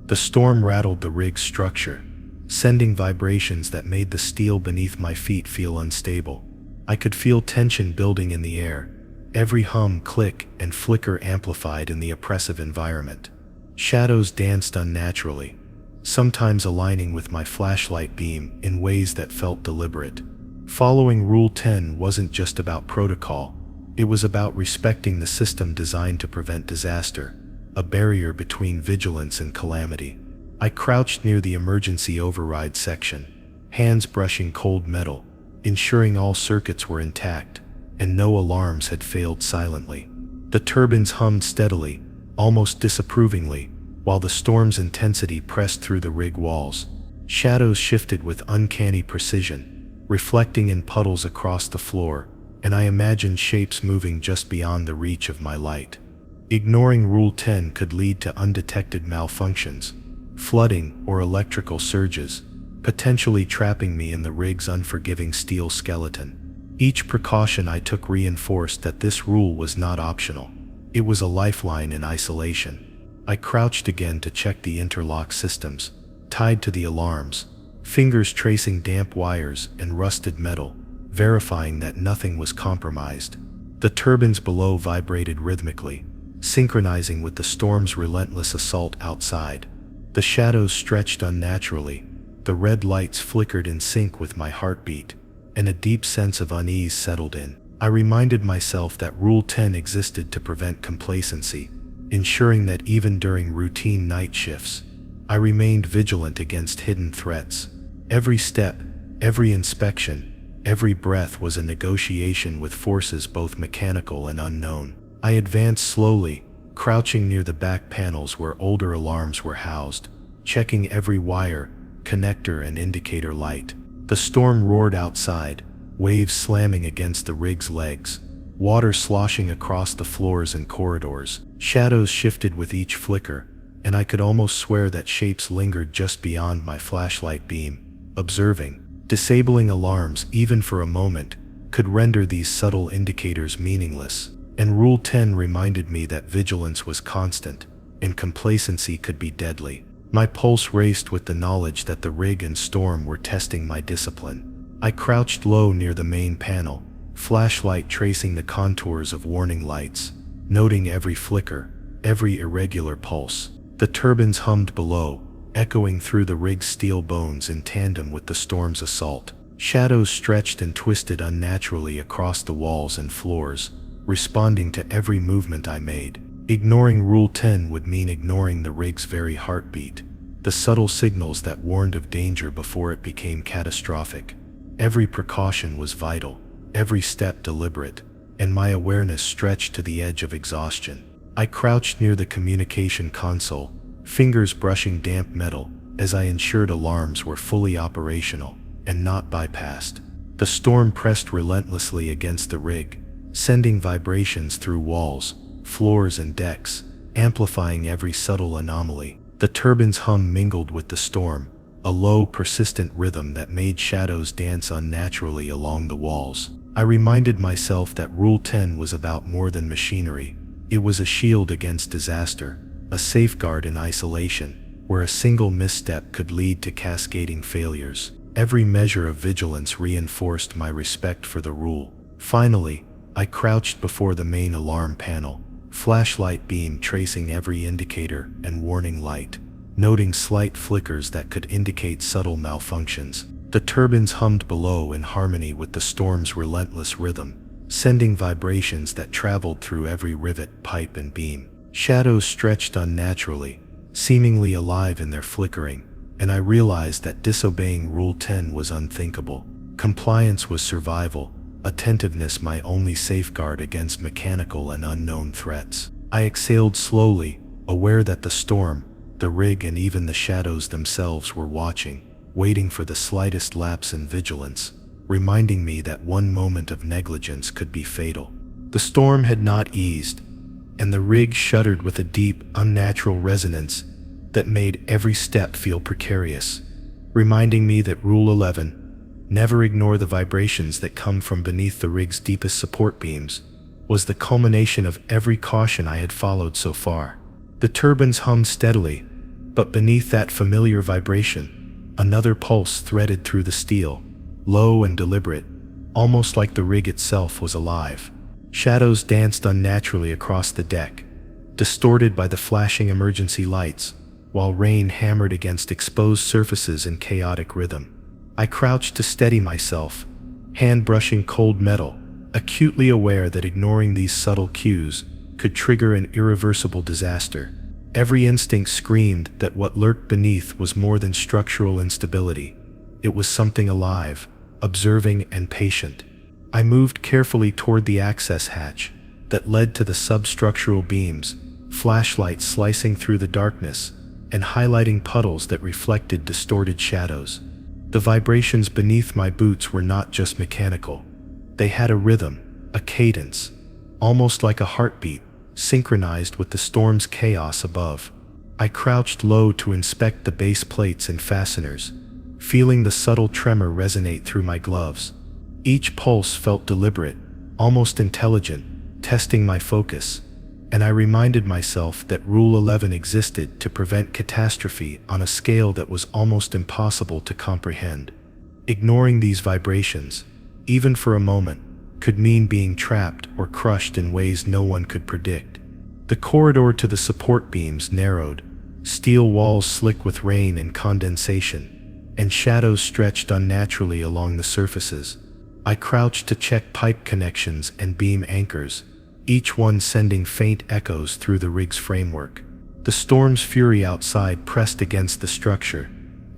The storm rattled the rig's structure, sending vibrations that made the steel beneath my feet feel unstable. I could feel tension building in the air, every hum, click, and flicker amplified in the oppressive environment. Shadows danced unnaturally, sometimes aligning with my flashlight beam in ways that felt deliberate. Following Rule 10 wasn't just about protocol, it was about respecting the system designed to prevent disaster, a barrier between vigilance and calamity. I crouched near the emergency override section, hands brushing cold metal, ensuring all circuits were intact, and no alarms had failed silently. The turbines hummed steadily, almost disapprovingly, while the storm's intensity pressed through the rig walls. Shadows shifted with uncanny precision, reflecting in puddles across the floor, and I imagined shapes moving just beyond the reach of my light. Ignoring Rule 10 could lead to undetected malfunctions, flooding, or electrical surges, potentially trapping me in the rig's unforgiving steel skeleton. Each precaution I took reinforced that this rule was not optional. It was a lifeline in isolation. I crouched again to check the interlock systems, tied to the alarms, fingers tracing damp wires and rusted metal, verifying that nothing was compromised. The turbines below vibrated rhythmically, synchronizing with the storm's relentless assault outside. The shadows stretched unnaturally, the red lights flickered in sync with my heartbeat, and a deep sense of unease settled in. I reminded myself that Rule 10 existed to prevent complacency, ensuring that even during routine night shifts, I remained vigilant against hidden threats. Every step, every inspection, every breath was a negotiation with forces both mechanical and unknown. I advanced slowly, crouching near the back panels where older alarms were housed, checking every wire, connector, and indicator light. The storm roared outside, waves slamming against the rig's legs, water sloshing across the floors and corridors. Shadows shifted with each flicker, and I could almost swear that shapes lingered just beyond my flashlight beam, observing. Disabling alarms, even for a moment, could render these subtle indicators meaningless, and Rule 10 reminded me that vigilance was constant, and complacency could be deadly. My pulse raced with the knowledge that the rig and storm were testing my discipline. I crouched low near the main panel, flashlight tracing the contours of warning lights, noting every flicker, every irregular pulse. The turbines hummed below, echoing through the rig's steel bones in tandem with the storm's assault. Shadows stretched and twisted unnaturally across the walls and floors, responding to every movement I made. Ignoring Rule 10 would mean ignoring the rig's very heartbeat, the subtle signals that warned of danger before it became catastrophic. Every precaution was vital, every step deliberate, and my awareness stretched to the edge of exhaustion. I crouched near the communication console, fingers brushing damp metal, as I ensured alarms were fully operational and not bypassed. The storm pressed relentlessly against the rig, sending vibrations through walls, floors, and decks, amplifying every subtle anomaly. The turbine's hum mingled with the storm, a low, persistent rhythm that made shadows dance unnaturally along the walls. I reminded myself that Rule 10 was about more than machinery. It was a shield against disaster, a safeguard in isolation, where a single misstep could lead to cascading failures. Every measure of vigilance reinforced my respect for the rule. Finally, I crouched before the main alarm panel, flashlight beam tracing every indicator and warning light, noting slight flickers that could indicate subtle malfunctions. The turbines hummed below in harmony with the storm's relentless rhythm, sending vibrations that traveled through every rivet, pipe, and beam. Shadows stretched unnaturally, seemingly alive in their flickering, and I realized that disobeying Rule 10 was unthinkable. Compliance was survival, attentiveness my only safeguard against mechanical and unknown threats. I exhaled slowly, aware that the storm, the rig, and even the shadows themselves were watching, waiting for the slightest lapse in vigilance, reminding me that one moment of negligence could be fatal. The storm had not eased, and the rig shuddered with a deep, unnatural resonance that made every step feel precarious, reminding me that Rule 11, never ignore the vibrations that come from beneath the rig's deepest support beams, was the culmination of every caution I had followed so far. The turbines hummed steadily, but beneath that familiar vibration, another pulse threaded through the steel, low and deliberate, almost like the rig itself was alive. Shadows danced unnaturally across the deck, distorted by the flashing emergency lights, while rain hammered against exposed surfaces in chaotic rhythm. I crouched to steady myself, hand brushing cold metal, acutely aware that ignoring these subtle cues could trigger an irreversible disaster. Every instinct screamed that what lurked beneath was more than structural instability. It was something alive, observing, and patient. I moved carefully toward the access hatch that led to the substructural beams, flashlights slicing through the darkness and highlighting puddles that reflected distorted shadows. The vibrations beneath my boots were not just mechanical. They had a rhythm, a cadence, almost like a heartbeat, synchronized with the storm's chaos above. I crouched low to inspect the base plates and fasteners, feeling the subtle tremor resonate through my gloves. Each pulse felt deliberate, almost intelligent, testing my focus, and I reminded myself that Rule 11 existed to prevent catastrophe on a scale that was almost impossible to comprehend. Ignoring these vibrations, even for a moment, could mean being trapped or crushed in ways no one could predict. The corridor to the support beams narrowed, steel walls slick with rain and condensation, and shadows stretched unnaturally along the surfaces. I crouched to check pipe connections and beam anchors, each one sending faint echoes through the rig's framework. The storm's fury outside pressed against the structure,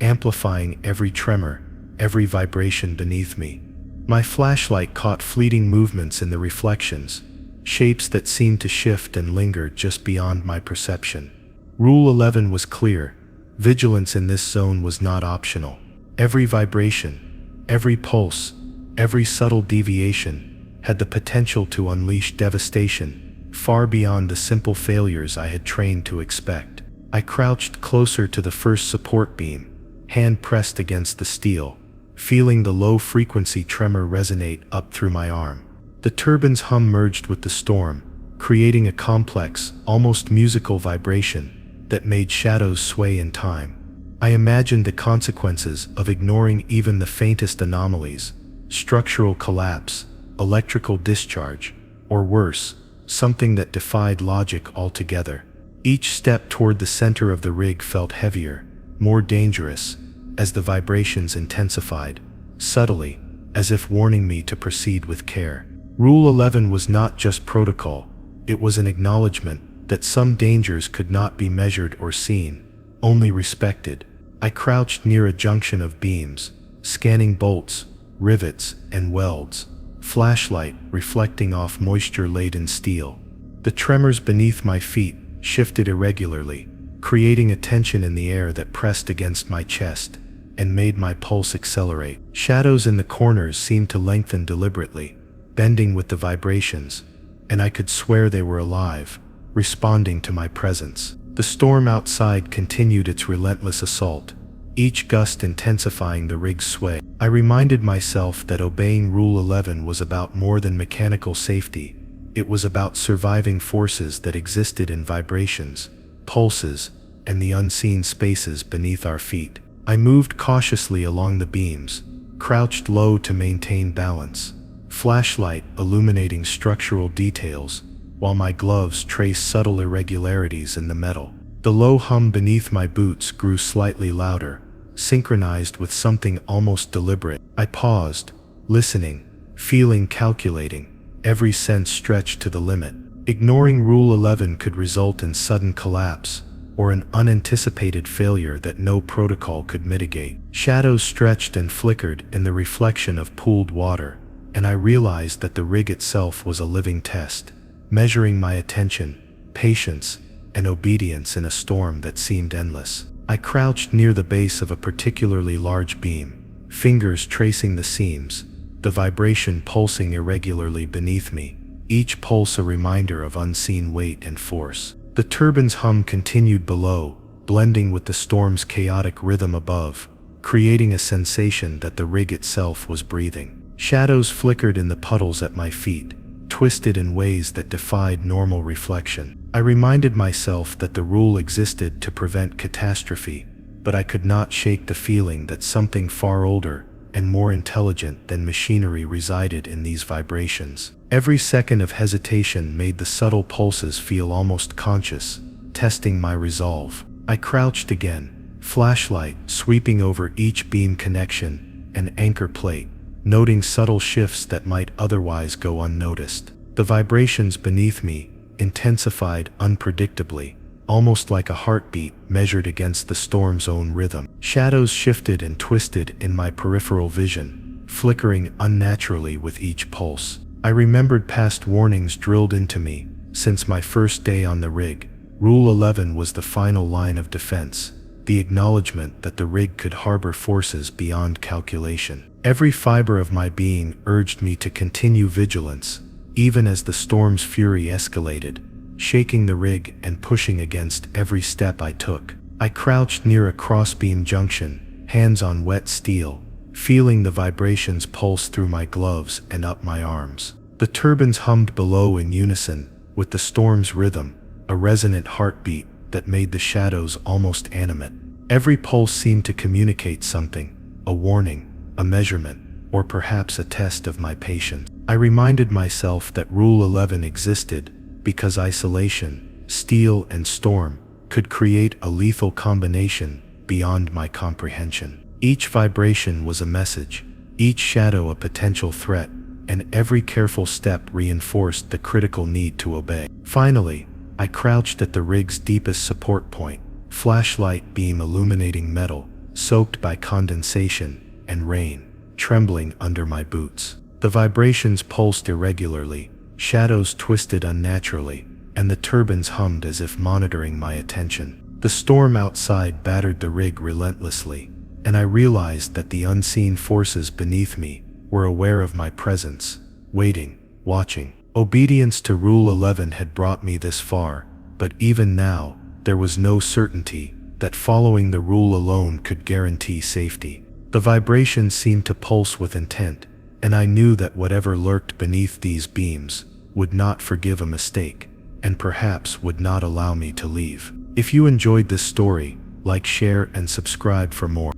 amplifying every tremor, every vibration beneath me. My flashlight caught fleeting movements in the reflections, shapes that seemed to shift and linger just beyond my perception. Rule 11 was clear. Vigilance in this zone was not optional. Every vibration, every pulse, every subtle deviation had the potential to unleash devastation, far beyond the simple failures I had trained to expect. I crouched closer to the first support beam, hand pressed against the steel, feeling the low-frequency tremor resonate up through my arm. The turbine's hum merged with the storm, creating a complex, almost musical vibration that made shadows sway in time. I imagined the consequences of ignoring even the faintest anomalies: structural collapse, electrical discharge, or worse, something that defied logic altogether. Each step toward the center of the rig felt heavier, more dangerous, as the vibrations intensified, subtly, as if warning me to proceed with care. Rule 11 was not just protocol, it was an acknowledgement that some dangers could not be measured or seen, only respected. I crouched near a junction of beams, scanning bolts, rivets, and welds, flashlight reflecting off moisture-laden steel. The tremors beneath my feet shifted irregularly, creating a tension in the air that pressed against my chest and made my pulse accelerate. Shadows in the corners seemed to lengthen deliberately, bending with the vibrations, and I could swear they were alive, responding to my presence. The storm outside continued its relentless assault, each gust intensifying the rig's sway. I reminded myself that obeying Rule 11 was about more than mechanical safety. It was about surviving forces that existed in vibrations, pulses, and the unseen spaces beneath our feet. I moved cautiously along the beams, crouched low to maintain balance, flashlight illuminating structural details, while my gloves traced subtle irregularities in the metal. The low hum beneath my boots grew slightly louder, synchronized with something almost deliberate. I paused, listening, feeling, calculating, every sense stretched to the limit. Ignoring Rule 11 could result in sudden collapse, or an unanticipated failure that no protocol could mitigate. Shadows stretched and flickered in the reflection of pooled water, and I realized that the rig itself was a living test, measuring my attention, patience, and obedience in a storm that seemed endless. I crouched near the base of a particularly large beam, fingers tracing the seams, the vibration pulsing irregularly beneath me, each pulse a reminder of unseen weight and force. The turbine's hum continued below, blending with the storm's chaotic rhythm above, creating a sensation that the rig itself was breathing. Shadows flickered in the puddles at my feet, twisted in ways that defied normal reflection. I reminded myself that the rule existed to prevent catastrophe, but I could not shake the feeling that something far older and more intelligent than machinery resided in these vibrations. Every second of hesitation made the subtle pulses feel almost conscious, testing my resolve. I crouched again, flashlight sweeping over each beam connection and anchor plate, noting subtle shifts that might otherwise go unnoticed. The vibrations beneath me intensified unpredictably, almost like a heartbeat measured against the storm's own rhythm. Shadows shifted and twisted in my peripheral vision, flickering unnaturally with each pulse. I remembered past warnings drilled into me since my first day on the rig. Rule 11 was the final line of defense, the acknowledgement that the rig could harbor forces beyond calculation. Every fiber of my being urged me to continue vigilance, even as the storm's fury escalated, shaking the rig and pushing against every step I took. I crouched near a crossbeam junction, hands on wet steel, feeling the vibrations pulse through my gloves and up my arms. The turbines hummed below in unison with the storm's rhythm, a resonant heartbeat that made the shadows almost animate. Every pulse seemed to communicate something, a warning, a measurement, or perhaps a test of my patience. I reminded myself that Rule 11 existed because isolation, steel, and storm could create a lethal combination beyond my comprehension. Each vibration was a message, each shadow a potential threat, and every careful step reinforced the critical need to obey. Finally, I crouched at the rig's deepest support point, flashlight beam illuminating metal, soaked by condensation and rain, trembling under my boots. The vibrations pulsed irregularly, shadows twisted unnaturally, and the turbines hummed as if monitoring my attention. The storm outside battered the rig relentlessly, and I realized that the unseen forces beneath me were aware of my presence, waiting, watching. Obedience to Rule 11 had brought me this far, but even now, there was no certainty that following the rule alone could guarantee safety. The vibrations seemed to pulse with intent, and I knew that whatever lurked beneath these beams would not forgive a mistake, and perhaps would not allow me to leave. If you enjoyed this story, like, share, and subscribe for more.